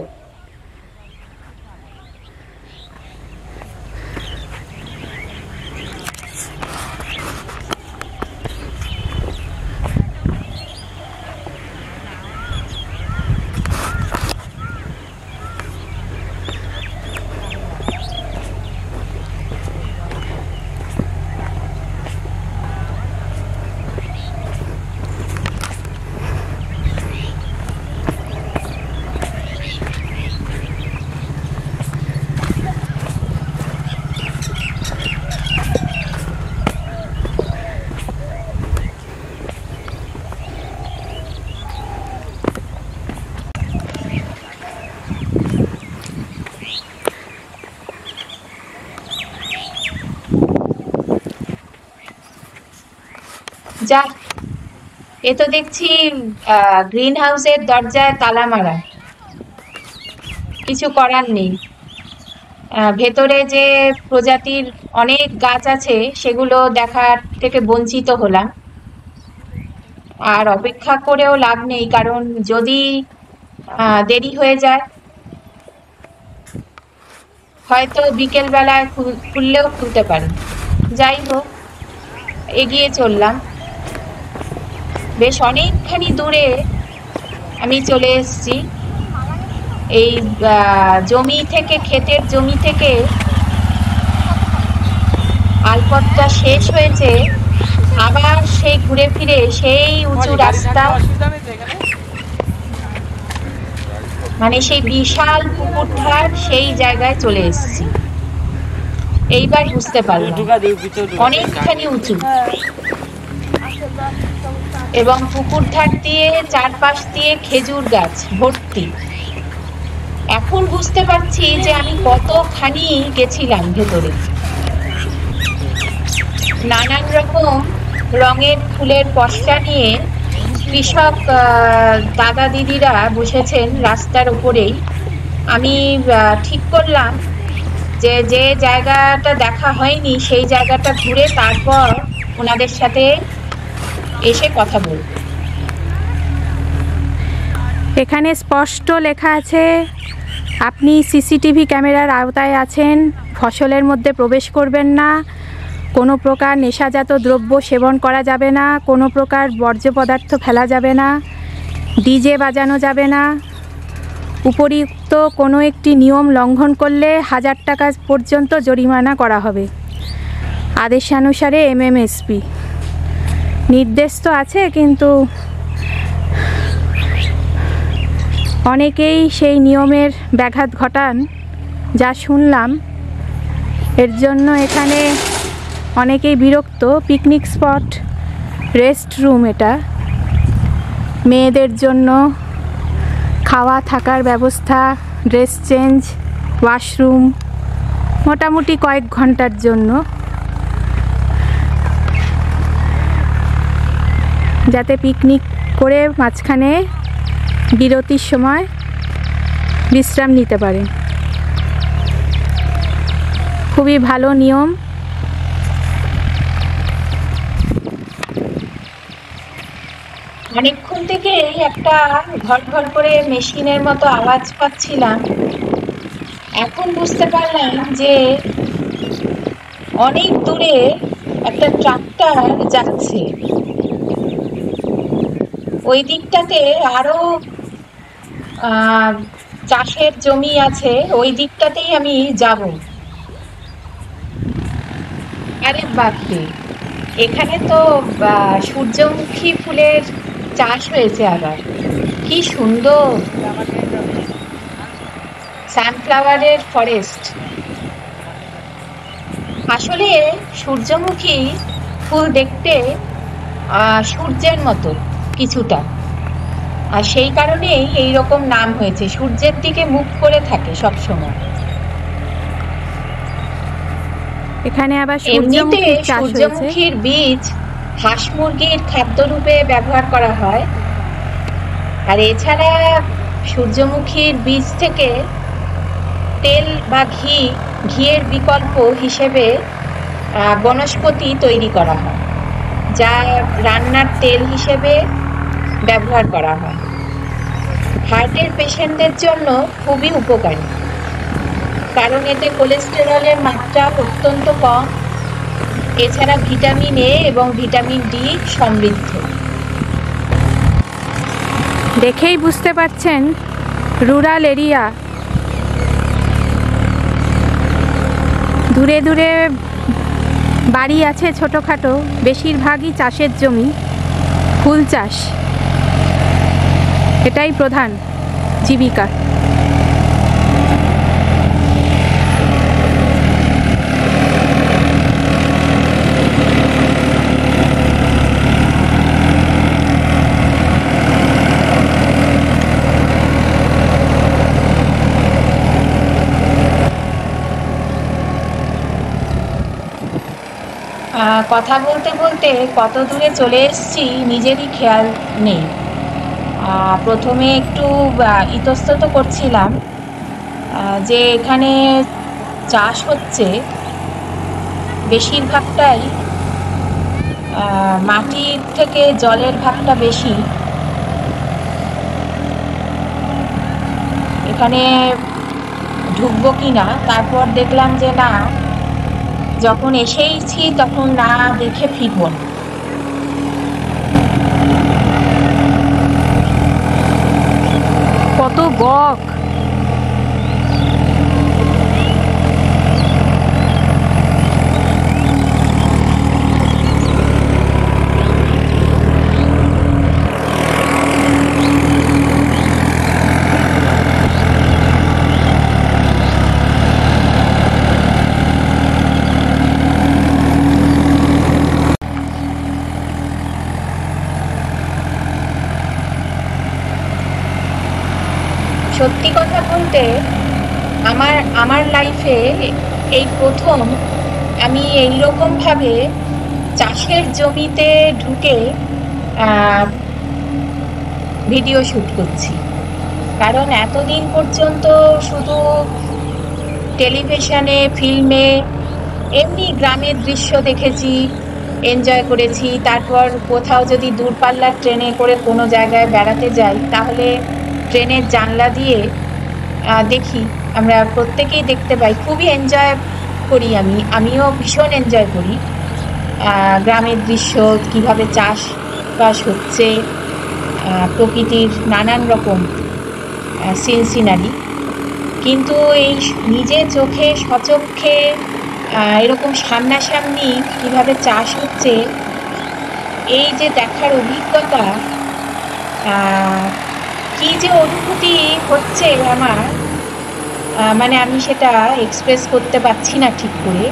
যা, এ তো দেখছি গ্রিন হাউসের দরজায় তালা মারা। কিছু করার নেই। ভেতরে যে প্রজাতির অনেক গাছ আছে সেগুলো দেখার থেকে বঞ্চিত হলাম। আর অপেক্ষা করেও লাভ নেই, কারণ যদি দেরি হয়ে যায় হয়তো বিকেল বেলায় খুললেও খুলতে পারে। যাই হোক, এগিয়ে চললাম। বেশ অনেকখানি দূরে আমি চলে এসেছি। এই জমি থেকে, ক্ষেতের জমি থেকে আলপথটা শেষ হয়েছে, আবার সেই ঘুরে ফিরে সেই উঁচু রাস্তা, মানে সেই বিশাল পুকুর ধার, সেই জায়গায় চলে এসেছি। এইবার বুঝতে পারলাম অনেকখানি উঁচু, এবং পুকুর ধার দিয়ে চারপাশ দিয়ে খেজুর গাছ ভর্তি। এখন বুঝতে পারছি যে আমি কতখানি গেছিলাম ভেতরে। নানান রকম রঙের ফুলের পসরা নিয়ে কৃষক দাদা দিদিরা বসেছেন রাস্তার উপরেই। আমি ঠিক করলাম যে যে জায়গাটা দেখা হয়নি সেই জায়গাটা ঘুরে তারপর ওনাদের সাথে এসে কথা বলব। এখানে স্পষ্ট লেখা আছে, আপনি সিসিটিভি ক্যামেরার আওতায় আছেন, ফসলের মধ্যে প্রবেশ করবেন না, কোনো প্রকার নেশাজাত দ্রব্য সেবন করা যাবে না, কোনো প্রকার বর্জ্য পদার্থ ফেলা যাবে না, ডিজে বাজানো যাবে না। উপরিউক্ত কোনো একটি নিয়ম লঙ্ঘন করলে 1000 টাকা পর্যন্ত জরিমানা করা হবে। আদেশানুসারে MMSP। নির্দেশ তো আছে, কিন্তু অনেকেই সেই নিয়মের ব্যাঘাত ঘটান যা শুনলাম। এর জন্য এখানে অনেকেই বিরক্ত। পিকনিক স্পট, রেস্ট রুম, এটা মেয়েদের জন্য খাওয়া থাকার ব্যবস্থা, ড্রেস চেঞ্জ, ওয়াশরুম, মোটামুটি কয়েক ঘন্টার জন্য, যাতে পিকনিক করে মাঝখানে বিরতির সময় বিশ্রাম নিতে পারেন। খুবই ভালো নিয়ম। অনেকক্ষণ থেকে একটা ঘর ঘর করে মেশিনের মতো আওয়াজ পাচ্ছিলাম। এখন বুঝতে পারলাম যে অনেক দূরে একটা ট্রাক্টর যাচ্ছে। ওই দিকটাতে আরো চাষের জমি আছে, ওই দিকটাতেই আমি যাব। আরে বাপরে, এখানে তো সূর্যমুখী ফুলের চাষ হয়েছে আবার, কি সুন্দর! সানফ্লাওয়ারের ফরেস্ট। আসলে সূর্যমুখী ফুল দেখতে সূর্যের মতো কিছুটা, আর সেই কারণেই এইরকম নাম হয়েছে। সূর্যের দিকে মুখ করে থাকে সব সময়। এখানে আবার এমনিতে সূর্যমুখীর বীজ হাঁস মুরগির খাদ্যরূপে ব্যবহার করা হয়, আর এছাড়া সূর্যমুখীর বীজ থেকে তেল বা ঘিয়ের বিকল্প হিসেবে বনস্পতি তৈরি করা হয়, যা রান্নার তেল হিসেবে ব্যবহার করা হয়। হার্টের পেশেন্টদের জন্য খুবই উপকারী, কারণ এতে কোলেস্টেরলের মাত্রা অত্যন্ত কম। এছাড়া ভিটামিন A এবং ভিটামিন D সমৃদ্ধ। দেখেই বুঝতে পারছেন রুরাল এরিয়া। দূরে দূরে বাড়ি আছে ছোটোখাটো, বেশিরভাগই চাষের জমি, ফুল চাষ, এটাই প্রধান জীবিকা। কথা বলতে বলতে কত দূরে চলে এসেছি নিজেরই খেয়াল নেই। প্রথমে একটু ইতস্তত করছিলাম যে এখানে চাষ হচ্ছে বেশিরভাগটাই মাটির থেকে জলের ভাগটা বেশি। এখানে ঢুকবো কি না, তারপর দেখলাম যে না, যখন এসেইছি তখন না দেখে ফিরবো না। কত বক! সত্যি কথা বলতে আমার লাইফে এই প্রথম আমি এইরকমভাবে চাষের জমিতে ঢুকে ভিডিও শ্যুট করছি। কারণ এতদিন পর্যন্ত শুধু টেলিভিশনে, ফিল্মে, এমনি গ্রামের দৃশ্য দেখেছি, এনজয় করেছি। তারপর কোথাও যদি দূরপাল্লার ট্রেনে করে কোনো জায়গায় বেড়াতে যাই, তাহলে ট্রেনের জানলা দিয়ে দেখি, আমরা প্রত্যেকেই দেখতে পাই, খুবই এনজয় করি। আমিও ভীষণ এনজয় করি গ্রামের দৃশ্য, কিভাবে চাষবাস হচ্ছে, প্রকৃতির নানান রকম সিনারি। কিন্তু এই নিজে চোখে সচক্ষে এরকম সামনাসামনি কিভাবে চাষ হচ্ছে, এই যে দেখার অভিজ্ঞতা, কি যে অনুভূতি হচ্ছে আমার, মানে আমি সেটা এক্সপ্রেস করতে পারছি না ঠিক করে।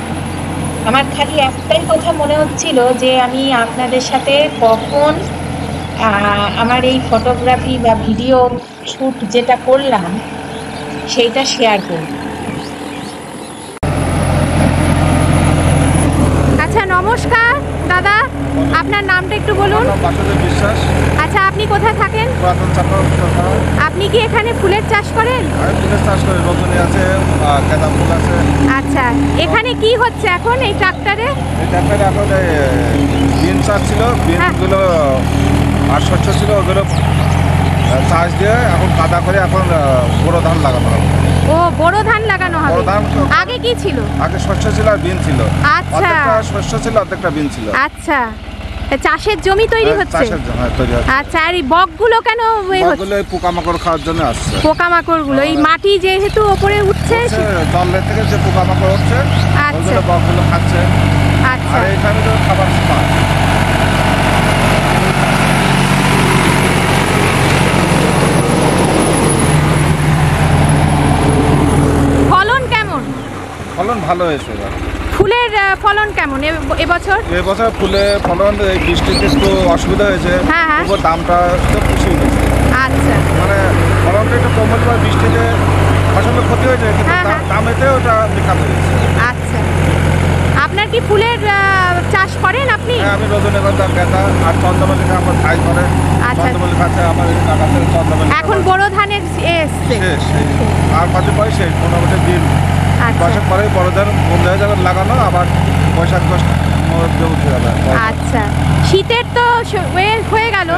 আমার খালি একটাই কথা মনে হচ্ছিল যে আমি আপনাদের সাথে কখন আমার এই ফটোগ্রাফি বা ভিডিও শ্যুট যেটা করলাম সেইটা শেয়ার করব। আচ্ছা, নমস্কার দাদা, আপনার নামটা একটু বলুন। বিশ্বাস। আচ্ছা, আপনি কোথায় থাকেন? আপনি কি এখানে ফুলের চাষ করেন? ফুলের চাষ করি, রজনী আছে, গাঁদা ফুল আছে। আচ্ছা, এখানে কি হচ্ছে এখন এই ট্রাক্টরে? এই ট্রাক্টরে এখন বিন চাষ ছিল, বিনগুলো আর শস্য ছিল, ওগুলো চাষ দিয়ে এখন কাদা করে এখন বড় ধান লাগানো হবে। ও, বড় ধান লাগানো হবে। বড় ধান আগে কি ছিল? আগে শস্য ছিল আর বিন ছিল। আচ্ছা, শস্য ছিল, অর্ধেকটা বিন ছিল। আচ্ছা, চাষের জমি তৈরি হচ্ছে। চাষের জমি তৈরি হচ্ছে। আচ্ছা, আর এই বকগুলো কেন বকগুলো পোকামাকড় খাওয়ার জন্য আসছে। পোকামাকড়গুলো এই মাটি যেহেতু উপরে উঠছে, জলের থেকে যে পোকামাকড় হচ্ছে, ওগুলো বকগুলো খাচ্ছে। আচ্ছা, আর এখানে তো খাবার পায়। ফলন কেমন? ফলন ভালো হয়েছে। ফুলের ফলন কেমন এবছর? এবছর ফুলের ফলন এই বৃষ্টিতে একটু অসুবিধা হয়েছে, তবু দামটা তো খুশি হয়েছে। আচ্ছা, মানে ফলনটা একটু কম হলে বৃষ্টিতে ফসলের ক্ষতি হয়েছে, কিন্তু দামেতে ওটা বিখ্যাত হয়েছে। আচ্ছা, আপনার কি ফুলের চাষ করেন আপনি? হ্যাঁ, আমি রজনীগন্ধা, গাঁদা আর চন্দ্রমল্লিকা আমার ভাই করে। চন্দ্রমল্লিকা আছে আমার কাছে, চন্দ্রমল্লিকা এখন বড় ধানের এসছে শেষ, আর কদিন পরে শেষ, মোটামুটি দিন বৈশাখ পরে বড় ধান বন্ধ হয়ে যাবে লাগানো, আবার বৈশাখ মধ্যে উঠে যাবে। আচ্ছা, শীতের তো হয়ে গেল,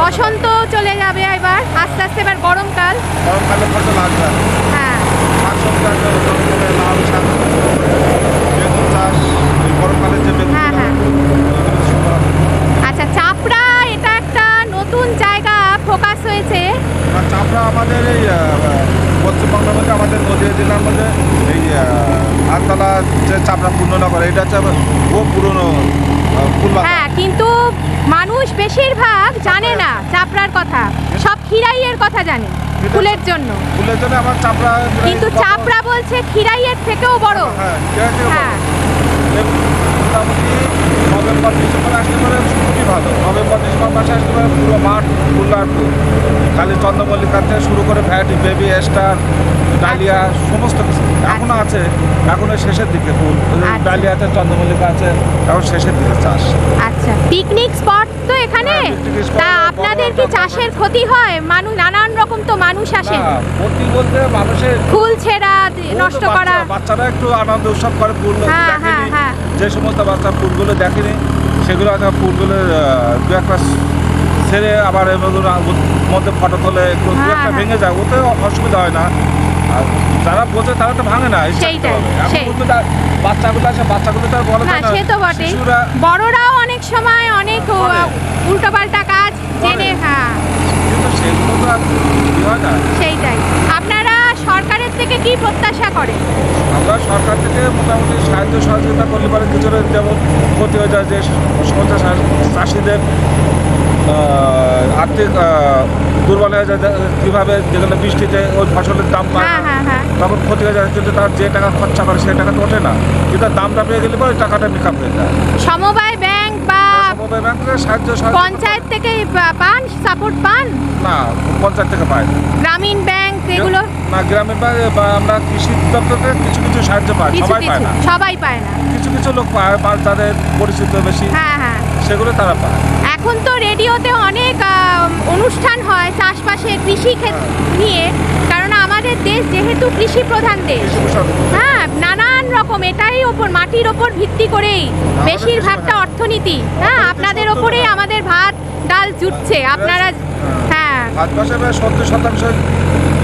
বসন্ত চলে যাবে এবার আস্তে আস্তে, এবার গরমকাল। গরমকালে ফসল আসবে। হ্যাঁ, শাকসবজি আসবে, লাল শাক, বেগুন চাষ, গরমকালে যে বেগুন। আচ্ছা, চাপড়া এটা একটা নতুন জায়গা ফোকাস হয়েছে। চাপড়া আমাদের এই পশ্চিমবঙ্গের মধ্যে, আমাদের নদীয়া জেলার মধ্যে এই আগতলা যে চাপড়া পূর্ণনগর, এটা হচ্ছে খুব পুরনো ফুল। হ্যাঁ, কিন্তু মানুষ বেশিরভাগ জানে না চাপড়ার কথা, সব খিরাইয়ের কথা জানে ফুলের জন্য। ফুলের জন্য আমার চাপড়া, কিন্তু চাপড়া বলছে খিরাইয়ের থেকেও বড়। হ্যাঁ, মোটামুটি নভেম্বর ডিসেম্বর আসতে পারে, খুবই ভালো। নভেম্বর ডিসেম্বর মাসে আসতে পারে পুরো মাঠ ফুল আর ফুল। খালি চন্দ্রমল্লিকার থেকে শুরু করে ভ্যারাইটি, বেবি স্টার, ডালিয়া, সমস্ত কিছু এখনো আছে। এখন শেষের দিকে ফুল, ডালিয়া আছে, চন্দ্রমল্লিকা আছে, এখন শেষের দিকে চাষ। আচ্ছা, পিকনিক স্পট তো এখানে। তা আপনাদের কি চাষের ক্ষতি হয়? মানুষ নানান রকম তো মানুষ আসে। ক্ষতি বলতে মানুষের ফুল ছেঁড়া, নষ্ট করা। বাচ্চারা একটু আনন্দ উৎসব করে, ফুল দেখেনি, যে সমস্ত বাচ্চা ফুলগুলো দেখেনি সেগুলো হয়তো ফুলগুলো দু একটা ছেড়ে আবার মধ্যে ফটো তোলে, একটু দু একটা ভেঙে যায়, ওতে অসুবিধা হয় না। আর যারা বোঝে তারা তো ভাঙে না। বাচ্চাগুলো আছে, বাচ্চাগুলো তো আর বলে না, সে তো বটে। বড়রাও অনেক সময় অনেক উল্টোপাল্টা কাজ জেনে। হ্যাঁ, কিন্তু সেগুলো তো আর হয় না। সেইটাই। আপনারা সরকারের থেকে কি প্রত্যাশা করেন? আমরা সরকার থেকে মোটামুটি সাহায্য সহযোগিতা করলে পারে কিছুটা, যেমন ক্ষতি হয়ে যায় যে সমস্ত চাষিদের আর্থিক দুর্বল হয়ে যায়, কীভাবে যেগুলো বৃষ্টিতে ওই ফসলের দাম পায় না, তখন ক্ষতি হয়ে যায়। কিন্তু তার যে টাকা খরচা করে সেই টাকা তো ওঠে না, কিন্তু দামটা পেয়ে গেলে পরে টাকাটা মেকআপ হয়ে যায়। সমবায় ব্যাংক বা সমবায় ব্যাংকের সাহায্য পঞ্চায়েত থেকে পান, সাপোর্ট পান? না, পঞ্চায়েত থেকে পাই। গ্রামীণ ব্যাংক এগুলো না, গ্রামীণ ব্যাংক বা আমরা কৃষি দপ্তরে কিছু কিছু সাহায্য পাই, সবাই পায় না। সবাই পায় না, কিছু কিছু লোক পায়, যাদের পরিচিত বেশি, সেগুলো তারা পায়। এখন তো রেডিওতে অনেক অনুষ্ঠান হয় চাষবাসে, কৃষি নিয়ে, কারণ আমাদের দেশ যেহেতু কৃষি প্রধান দেশ। হ্যাঁ, নানান রকম এটাই ওপর, মাটির ওপর ভিত্তি করেই বেশিরভাগটা অর্থনীতি। হ্যাঁ, আপনাদের ওপরেই আমাদের ভাত ডাল জুটছে। আপনারা 70%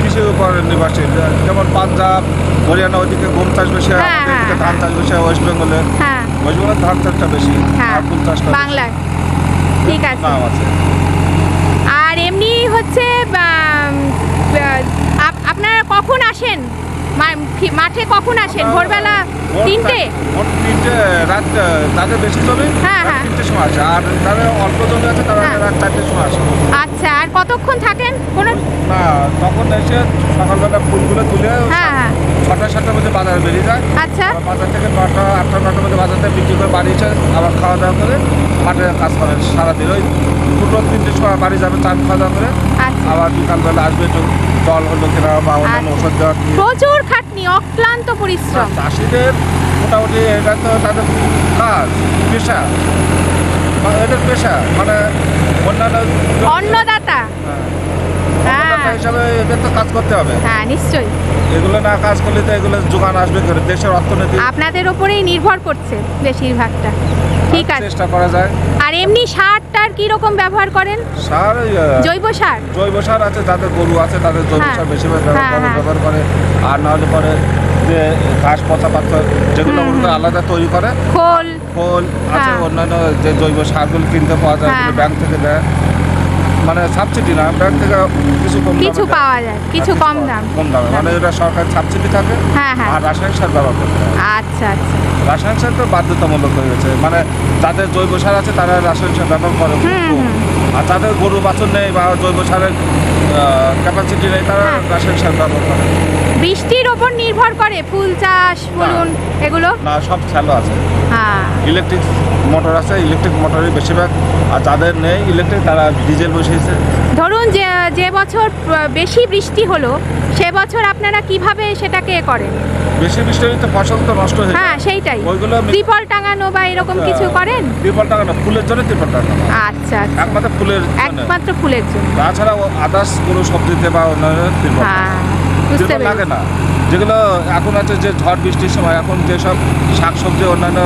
কৃষির উপর নির্ভরশীল, যেমন পাঞ্জাব, হরিয়ানা ওইদিকে গম চাষ বেশি, ধান চাষ বেশি, ওয়েস্ট বেঙ্গলে ধান চাষটা বেশি, আর ফুল চাষটা বাংলায়। ঠিক আছে। আর এমনি হচ্ছে আপনারা কখন আসেন মাঠে? কখন আসেন? ভোরবেলা 3টে? রাত তাদের বেশি জমি 3টের সময় আসে, আর তাদের অল্প জমি আছে তারা রাত 4টের সময় আসে। আচ্ছা, আর কতক্ষণ থাকেন? কোনো না, তখন এসে সকালবেলা ফুলগুলো তুলে 6টা-7টার মধ্যে বাজারে বেরিয়ে যায়। আচ্ছা, বাজার থেকে 8টা-9টার মধ্যে বাজার থেকে বিক্রি করে বাড়ি এসে আবার খাওয়া দাওয়া করে মাঠে কাজ করেন সারাদিন। ওই 2-3টের সময় বাড়ি যাবে, চান খাওয়া দাওয়া করে আবার বিকালবেলা আসবে, একটু জল হলো কিনা বা অন্যান্য ওষুধ দেওয়া। প্রচুর খাটনি, অক্লান্ত পরিশ্রম। চাষিদের মোটামুটি এটা তো তাদের কাজ, পেশা, এদের পেশা, মানে অন্যান্য অন্নদাতা হিসাবে এদের তো কাজ করতে হবে। হ্যাঁ, নিশ্চয়ই। এগুলো না কাজ করলে তো এগুলো যোগান আসবে করে, দেশের অর্থনীতি আপনাদের উপরেই নির্ভর করছে বেশিরভাগটা। ঠিক আছে, চেষ্টা করা যায়। আর এমনি সারটার কি রকম ব্যবহার করেন? সার জৈব সার? জৈব সার আছে, যাদের গরু আছে তাদের জৈব সার বেশিরভাগ ব্যবহার করে। আর নাহলে পরে যে ঘাস পচা পাথর যেগুলো আলাদা তৈরি করে, খোল আছে, অন্যান্য যে জৈব সারগুলো কিনতে পাওয়া যায়, ব্যাংক থেকে দেয়, মানে সাবসিডি না, ব্যাংক থেকে কিছু পাওয়া যায়, কিছু কম দামে, মানে এটা সরকার সাবসিডি থাকে। আর রাসায়নিক সার ব্যবহার করতে হয়। আচ্ছা, রাসায়নিক সার তো বাধ্যতামূলক হয়ে গেছে, মানে যাদের জৈব সার আছে তারা রাসায়নিক সার ব্যবহার করে, আর যাদের গরু বাছুর নেই বা জৈব সারের ক্যাপাসিটি নেই তারা রাসায়নিক সার ব্যবহার করে। বৃষ্টির ওপর নির্ভর করে ফুল চাষ বলুন এগুলো? না, সব চালু আছে। ইলেকট্রিক মোটর আছে, ইলেকট্রিক মোটরই বেশিরভাগ, আর যাদের নেই ইলেকট্রিক তারা ডিজেল বসিয়েছে। ধরুন যে বছর বেশি বৃষ্টি হলো সে বছর আপনারা কিভাবে সেটাকে করেন? বেশি বৃষ্টি হলে তো ফসল তো নষ্ট হয়ে যায়। হ্যাঁ, সেইটাই। ওইগুলো ত্রিপল টাঙানো বা এরকম কিছু করেন? ত্রিপল টাঙানো, ফুলের জন্য ত্রিপল টাঙানো। আচ্ছা, একমাত্র ফুলের জন্য। তাছাড়া আদার্স কোনো সবজিতে বা অন্যান্য ত্রিপল লাগে না। যেগুলো এখন আছে যে ঝড় বৃষ্টির সময়, এখন যেসব শাকসবজি অন্যান্য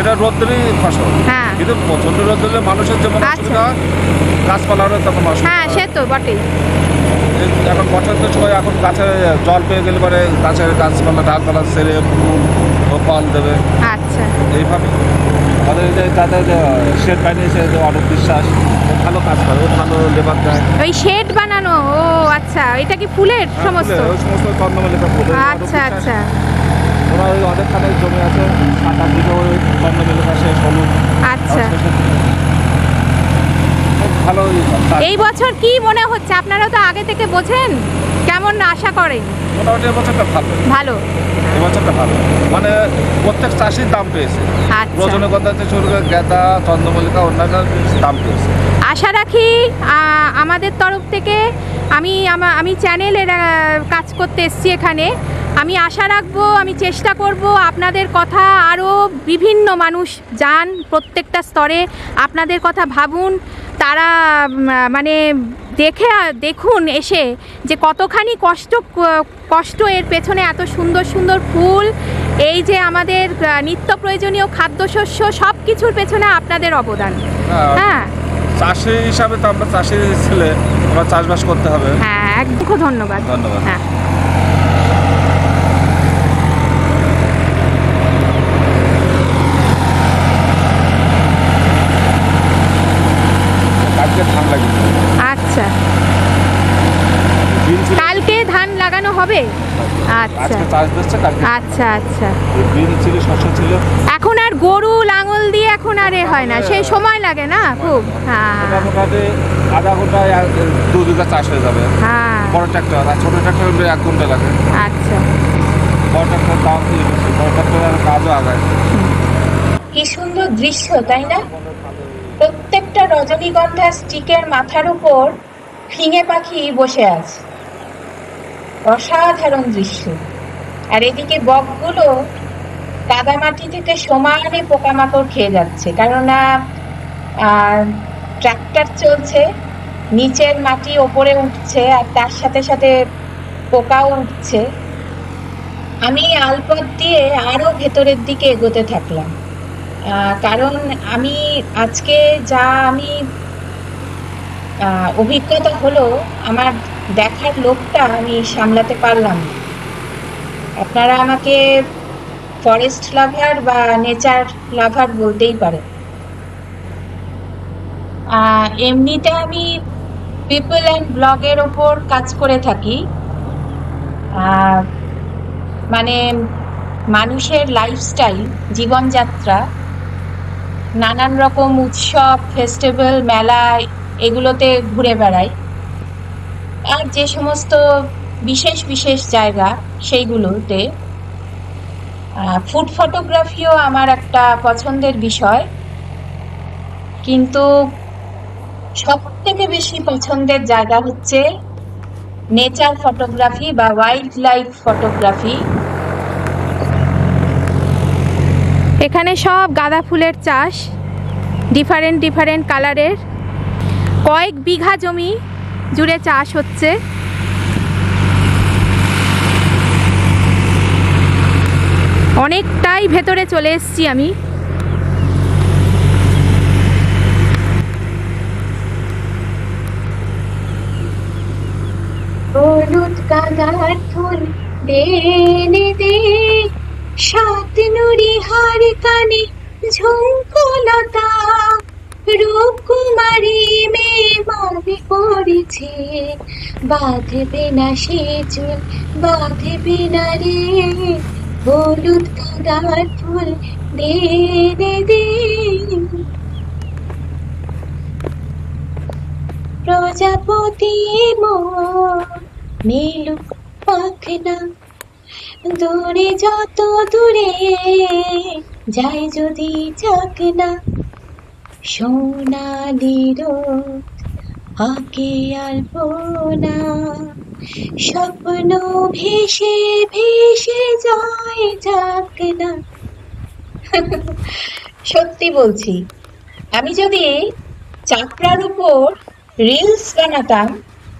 এটা রোদ্রেরই ফসল, কিন্তু প্রচন্ড রোদ দিলে মানুষের যেমন অসুবিধা হয়, গাছপালারও তখন অসুবিধা। হ্যাঁ, সে তো বটেই। এখন বছরের সময় এখন গাছে জল পেয়ে গেলে পরে গাছপালা ডালপালা ছেড়ে ফুল ও ফল দেবে। আচ্ছা, এইভাবে আমাদের যে তাদের শেড বানিয়েছে যে অনেক বিশ্বাস, ভালো কাজ করে, ভালো লেবার দেয়। ওই শেড বানানো? ও আচ্ছা, এটা কি ফুলের সমস্ত? চন্দ্রমল্লিকা ফুল। আচ্ছা, ওরা ওই অনেকখানে জমি আছে, 7-8 বিঘা ওই চন্দ্রমল্লিকা শেষ হলুদ। আচ্ছা, ভালো। এই বছর কি মনে হচ্ছে? আপনারা তো আগে থেকে বোঝেন, কেমন আশা করেন? মোটামুটি এবছরটা ভালো। এবছরটা ভালো, মানে প্রত্যেক চাষির দাম পেয়েছে। রজনীগন্ধা থেকে শুরু করে গেঁদা, চন্দ্রমল্লিকা, অন্যান্য দাম পেয়েছে। আশা রাখি আমাদের তরফ থেকে আমি চ্যানেলের কাজ করতে এসেছি এখানে। আমি আশা রাখবো, আমি চেষ্টা করব আপনাদের কথা আরও বিভিন্ন মানুষ যান, প্রত্যেকটা স্তরে আপনাদের কথা ভাবুন, তারা মানে দেখুন এসে যে কতখানি কষ্ট এর পেছনে, এত সুন্দর সুন্দর ফুল, এই যে আমাদের নিত্য প্রয়োজনীয় খাদ্যশস্য, সব কিছুর পেছনে আপনাদের অবদান। হ্যাঁ, চাষি হিসাবে তো আমরা চাষি ছেলে, আমরা চাষবাস করতে হবে। হ্যাঁ, একদম ধন্যবাদ। ধন্যবাদ। হ্যাঁ। আচ্ছা, কালকে ধান লাগানো হবে? আচ্ছা আচ্ছা আচ্ছা। এখন আর গরু লাঙল দিয়ে এখন আর হয় না, সেই সময় লাগে না খুব। হ্যাঁ, আধা ঘন্টায় 2 বিঘা চাষ হয়ে যাবে। হ্যাঁ, বড় ট্রাক্টর আর ছোট ট্রাক্টর হলে 1 ঘন্টা লাগে। আচ্ছা, বড় ট্রাক্টর দাম দিয়ে বেশি, বড় ট্রাক্টরের কাজও আগায়। কি সুন্দর দৃশ্য, তাই না? প্রত্যেকটা রজনীগন্ধা স্টিকের মাথার উপর ফিঙে পাখি বসে আছে, অসাধারণ দৃশ্য। আর এদিকে বকগুলো কাদামাটি থেকে সমানে পোকামাকড় খেয়ে যাচ্ছে, কেননা ট্রাক্টর চলছে, নিচের মাটি ওপরে উঠছে আর তার সাথে সাথে পোকাও উঠছে। আমি আলপথ দিয়ে আরো ভেতরের দিকে এগোতে থাকলাম, কারণ আমি আজকে যা অভিজ্ঞতা হলো, আমার দেখার লোভটা আমি সামলাতে পারলাম না। আপনারা আমাকে ফরেস্ট লাভার বা নেচার লাভার বলতেই পারেন। এমনিতে আমি পিপল অ্যান্ড ব্লগের ওপর কাজ করে থাকি, মানে মানুষের লাইফস্টাইল, জীবনযাত্রা, নানান রকম উৎসব, ফেস্টিভ্যাল, মেলা, এগুলোতে ঘুরে বেড়াই। আর যে সমস্ত বিশেষ বিশেষ জায়গা সেইগুলোতে ফুড ফটোগ্রাফিও আমার একটা পছন্দের বিষয়, কিন্তু সব থেকে বেশি পছন্দের জায়গা হচ্ছে নেচার ফটোগ্রাফি বা ওয়াইল্ড লাইফ ফটোগ্রাফি। এখানে সব গাঁদা ফুলের চাষ, ডিফারেন্ট ডিফারেন্ট কালারের, কয়েক বিঘা জমি জুড়ে চাষ হচ্ছে। অনেকটাই ভেতরে চলে এসেছি আমি। হলুদ গাঁদার ফুল দে দে, সাত নুরি হার কানে ঝুমকলতা, রূপকুমারী মেয়ে মাঝে পড়েছে, বাঁধবে না সে চুল, বাঁধবে না রে, হলুদ গাঁদার ফুল দে দে। প্রজাপতি মোর নীলুক পাখনা, দূরে যত দূরে যায় যদি যাক না, সোনালি রোদ আঁকে আলপনা, স্বপ্ন ভেসে ভেসে যায় যাক না। সত্যি বলছি, আমি যদি চাপড়ার উপর রিলস বানাতাম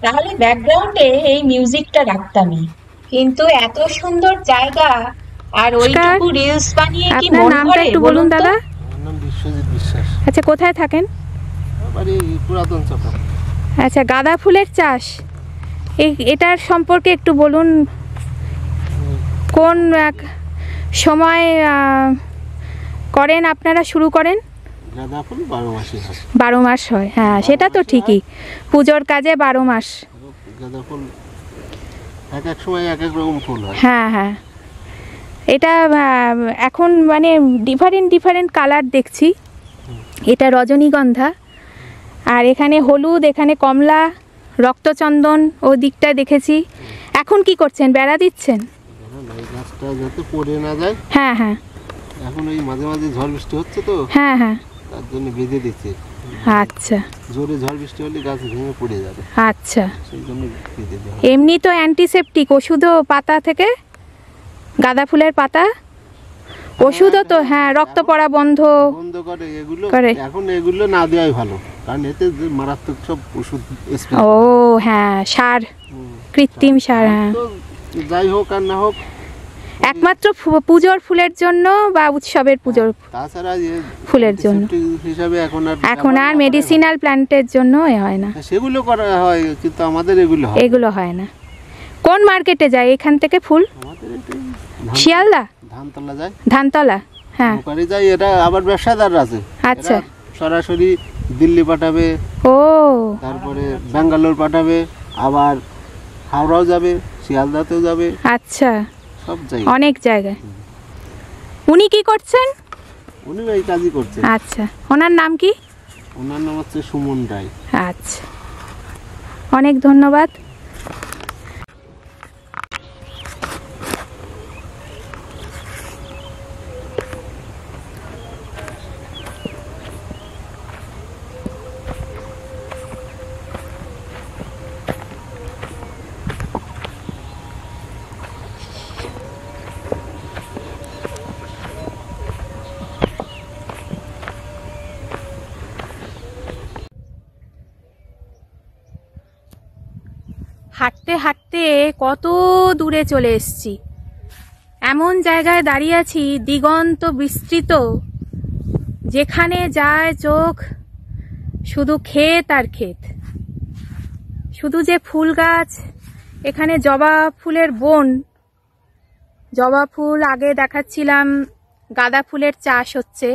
তাহলে ব্যাকগ্রাউন্ডে এই মিউজিকটা রাখতামই, কিন্তু এত সুন্দর জায়গা আর ওইটুকু রিলস বানিয়ে কি মন ভরে? নামটা একটু বলুন দাদা। আমার নাম বিশ্বজিৎ বিশ্বাস। আচ্ছা, কোথায় থাকেন? বাড়ি পুরাতন চাপা। আচ্ছা, গাঁদা ফুলের চাষ, এটার সম্পর্কে একটু বলুন। কোন সময় করেন আপনারা, শুরু করেন? গাঁদা ফুল 12 মাসই হয়। 12 মাস হয়, হ্যাঁ সেটা তো ঠিকই, পুজোর কাজে 12 মাস। গাঁদা ফুল এক এক সময় এক এক রকম ফুল হয়। হ্যাঁ হ্যাঁ, এটা এখন মানে ডিফারেন্ট ডিফারেন্ট কালার দেখছি। এটা রজনীগন্ধা, আর এখানে হলুদ, এখানে কমলা, রক্তচন্দন ও দিকটা দেখেছি। এখন কি করছেন, বেড়া দিচ্ছেন? গাছটা যাতে পড়ে না যায়। হ্যাঁ হ্যাঁ, এখন ওই মাঝে মাঝে ঝড় বৃষ্টি হচ্ছে তো, হ্যাঁ হ্যাঁ, তার জন্য বেঁধে দিচ্ছে, আচ্ছা, জোরে ঝড় বৃষ্টি হলে গাছ ভেঙে পড়ে যাবে, আচ্ছা। সেই জন্য কেটে দেওয়া। এমনি তো অ্যান্টিসেপটিক ওষুধও পাতা থেকে, গাঁদা ফুলের পাতা ওষুধও তো, হ্যাঁ, রক্ত পড়া বন্ধ করে এগুলো করে। এখন এগুলো না দেওয়াই ভালো, কারণ এতে যে মারাত্মক সব ওষুধ স্প্রে। ও হ্যাঁ, সার, কৃত্রিম সার। হ্যাঁ, তো যাই হোক আর না হোক, একমাত্র পুজোর ফুলের জন্য বা উৎসবের পুজোর তাছাড়া ফুলের জন্য হিসাবে এখন আর মেডিসিনাল প্ল্যান্টের জন্য হয় না। সেগুলো করা হয়, কিন্তু আমাদের এগুলো হয় না। কোন মার্কেটে যায় এখান থেকে ফুল? আমাদের শিয়ালদা, ধানতলা যায়, ধানতলা। হ্যাঁ, ওখানে যাই। এটা আবার ব্যবসাদার আছে, আচ্ছা। সরাসরি দিল্লি পাঠাবে, ও তারপরে ব্যাঙ্গালোর পাঠাবে, আবার হাওড়াও যাবে, শিয়ালদাতেও যাবে, আচ্ছা, সব জায়গায়, অনেক জায়গায়। উনি কি করছেন? উনি এই কাজই করছেন। আচ্ছা, ওনার নাম কি? ওনার নাম হচ্ছে সুমন রায়। আচ্ছা, অনেক ধন্যবাদ। হাঁটতে হাঁটতে কত দূরে চলে এসেছি। এমন জায়গায় দাঁড়িয়ে আছি, দিগন্ত বিস্তৃত, যেখানে যায় চোখ শুধু ক্ষেত আর ক্ষেত। শুধু যে ফুল গাছ, এখানে জবা ফুলের বন। জবা ফুল আগে দেখাচ্ছিলাম, গাঁদা ফুলের চাষ হচ্ছে,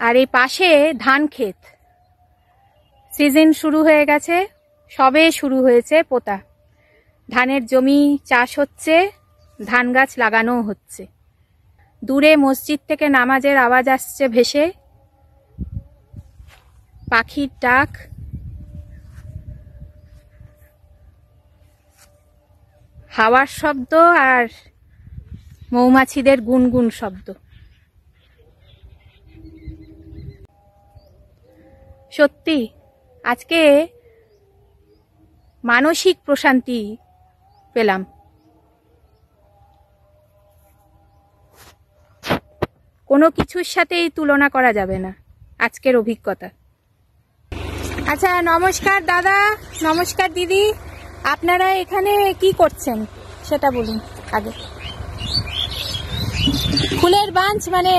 আর এই পাশে ধান ক্ষেত। সিজন শুরু হয়ে গেছে, সবে শুরু হয়েছে পোতা। ধানের জমি চাষ হচ্ছে, ধান গাছ লাগানো হচ্ছে। দূরে মসজিদ থেকে নামাজের আওয়াজ আসছে ভেসে, পাখির ডাক, হাওয়ার শব্দ আর মৌমাছিদের গুনগুন শব্দ। সত্যি আজকে মানসিক প্রশান্তি পেলাম। কোনো কিছুর সাথেই তুলনা করা যাবে না আজকের অভিজ্ঞতা। আচ্ছা, নমস্কার দাদা, নমস্কার দিদি। আপনারা এখানে কি করছেন সেটা বলুন আগে। ফুলের বাঞ্চ মানে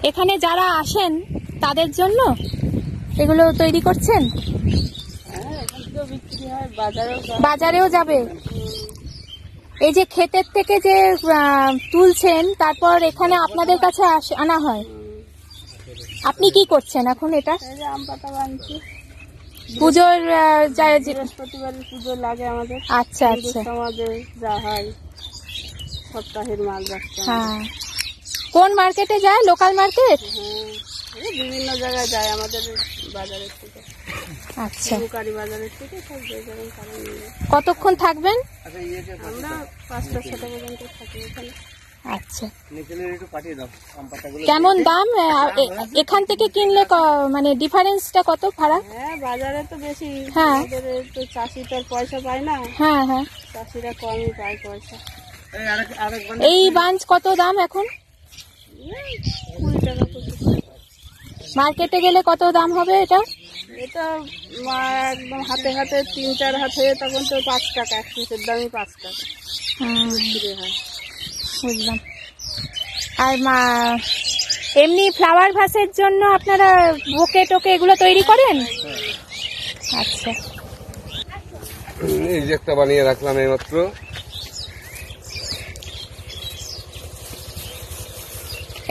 এখানে যারা আসেন তাদের জন্য এগুলো তৈরি করছেন? বাজারেও যাবে। এই যে ক্ষেতের থেকে যে তুলছেন, তারপর এখানে আপনাদের কাছে আনা হয়। আপনি কি করছেন এখন? এটা আম পাতা বানছি, পুজোর বৃহস্পতিবারের পুজো লাগে আমাদের। আচ্ছা আচ্ছা, আমাদের যা হয় সপ্তাহের মাল যাচ্ছে। হ্যাঁ, কোন মার্কেটে যায়? Local market? হ্যাঁ, বিভিন্ন জায়গায় যায় আমাদের বাজারের থেকে। আচ্ছা, বুকারি বাজারের থেকে সব জায়গায় কারণ। কতক্ষণ থাকবেন? আমরা 5টা 6টা পর্যন্ত থাকি এখানে। আচ্ছা, কেমন দাম এখান থেকে কিনলে? মানে ডিফারেন্সটা কত ভাড়া? হ্যাঁ, বাজারে তো বেশি। হ্যাঁ, তো চাষি তো পয়সা পায় না। হ্যাঁ হ্যাঁ, চাষিরা কমই পায় পয়সা। এই বাঞ্চ কত দাম এখন? 20 টাকা। মার্কেটে গেলে কত দাম হবে এটা? এটা একদম হাতে হাতে 3-4 হাত হয়ে তখন তো 5 টাকা, এক পিসের দামই 5 টাকা বিক্রি হয়। বুঝলাম। আর এমনি ফ্লাওয়ার ভাসের জন্য আপনারা বুকে টোকে এগুলো তৈরি করেন? আচ্ছা, এই যে একটা বানিয়ে রাখলাম এইমাত্র।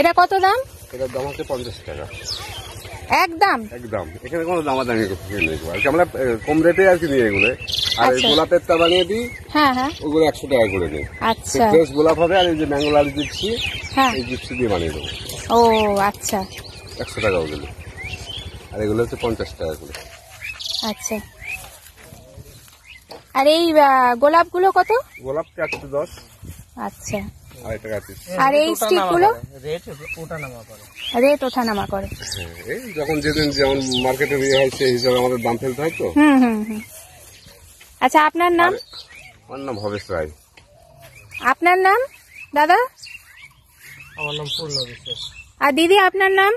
এটা কত দাম? এটার দাম হচ্ছে 50 টাকা। একদম একদম, এখানে কোনো দামাদামি করতে নেই। আমরা কম রেটে আর কি নিয়ে এগুলো। আর এই গোলাপেরটা বানিয়ে দিই, হ্যাঁ হ্যাঁ, ওগুলো 100 টাকা করে নিই। আচ্ছা, ফ্রেশ গোলাপ হবে। আর এই যে ম্যাঙ্গোলার জিপসি, হ্যাঁ, এই জিপসি দিয়ে বানিয়ে দেবো। ও আচ্ছা, 100 টাকা ওগুলো। আর এগুলো হচ্ছে 50 টাকা করে। আচ্ছা। আর এই গোলাপগুলো কত? গোলাপ 410। আচ্ছা, 2.5 টাকা পিস। আর এই স্টিকগুলো রেট ওঠানামা করে। রেট ওঠানামা করে। এই যখন যেদিন যেমন মার্কেটে ইয়ে হয় সেই হিসাবে আমাদের দাম ফেলতে হয় তো। আচ্ছা, আপনার নাম? আমার নাম ভবেশ রায়। আপনার নাম দাদা? আমার নাম পূর্ণ বিশ্বাস। আর দিদি আপনার নাম?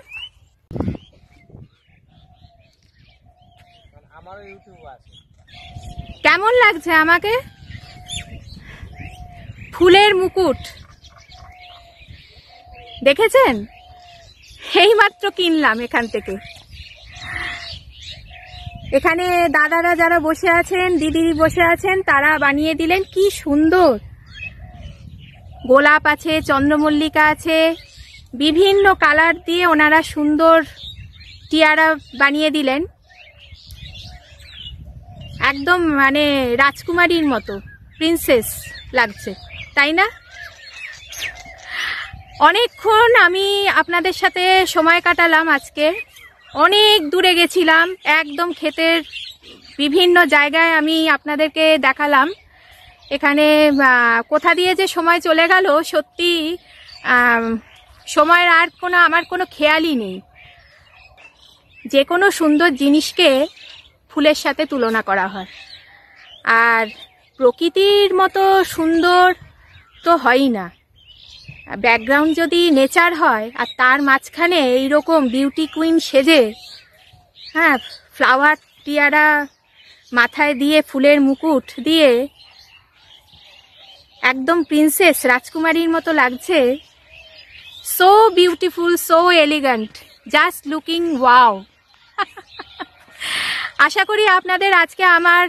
আমারও ইউটিউব আছে। কেমন লাগছে আমাকে? ফুলের মুকুট দেখেছেন? এইমাত্র কিনলাম এখান থেকে। এখানে দাদারা যারা বসে আছেন, দিদি বসে আছেন, তারা বানিয়ে দিলেন। কি সুন্দর! গোলাপ আছে, চন্দ্রমল্লিকা আছে, বিভিন্ন কালার দিয়ে ওনারা সুন্দর টিয়ারা বানিয়ে দিলেন। একদম মানে রাজকুমারীর মতো, প্রিন্সেস লাগছে, তাই না? অনেকক্ষণ আমি আপনাদের সাথে সময় কাটালাম আজকে। অনেক দূরে গেছিলাম, একদম ক্ষেতের বিভিন্ন জায়গায় আমি আপনাদেরকে দেখালাম। এখানে কোথা দিয়ে যে সময় চলে গেল, সত্যি সময়ের আর আমার কোনো খেয়ালই নেই। যে কোনো সুন্দর জিনিসকে ফুলের সাথে তুলনা করা হয়, আর প্রকৃতির মতো সুন্দর তো হয়ই না। ব্যাকগ্রাউন্ড যদি নেচার হয় আর তার মাঝখানে এইরকম বিউটি কুইন সেজে, হ্যাঁ, ফ্লাওয়ার টিয়ারা মাথায় দিয়ে, ফুলের মুকুট দিয়ে একদম প্রিন্সেস রাজকুমারীর মতো লাগছে। So beautiful, so elegant, just looking wow. আশা করি আপনাদের আজকে আমার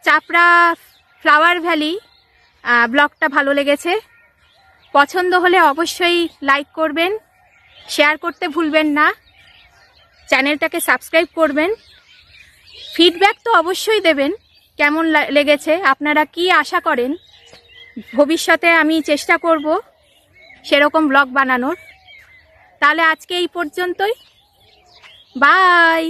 চাপড়া ফ্লাওয়ার ভ্যালি ব্লগটা ভালো লেগেছে। পছন্দ হলে অবশ্যই লাইক করবেন, শেয়ার করতে ভুলবেন না, চ্যানেলটাকে সাবস্ক্রাইব করবেন। ফিডব্যাক তো অবশ্যই দেবেন, কেমন লেগেছে, আপনারা কি আশা করেন। ভবিষ্যতে আমি চেষ্টা করব সেরকম ব্লগ বানানোর। তাহলে আজকে এই পর্যন্তই, বাই।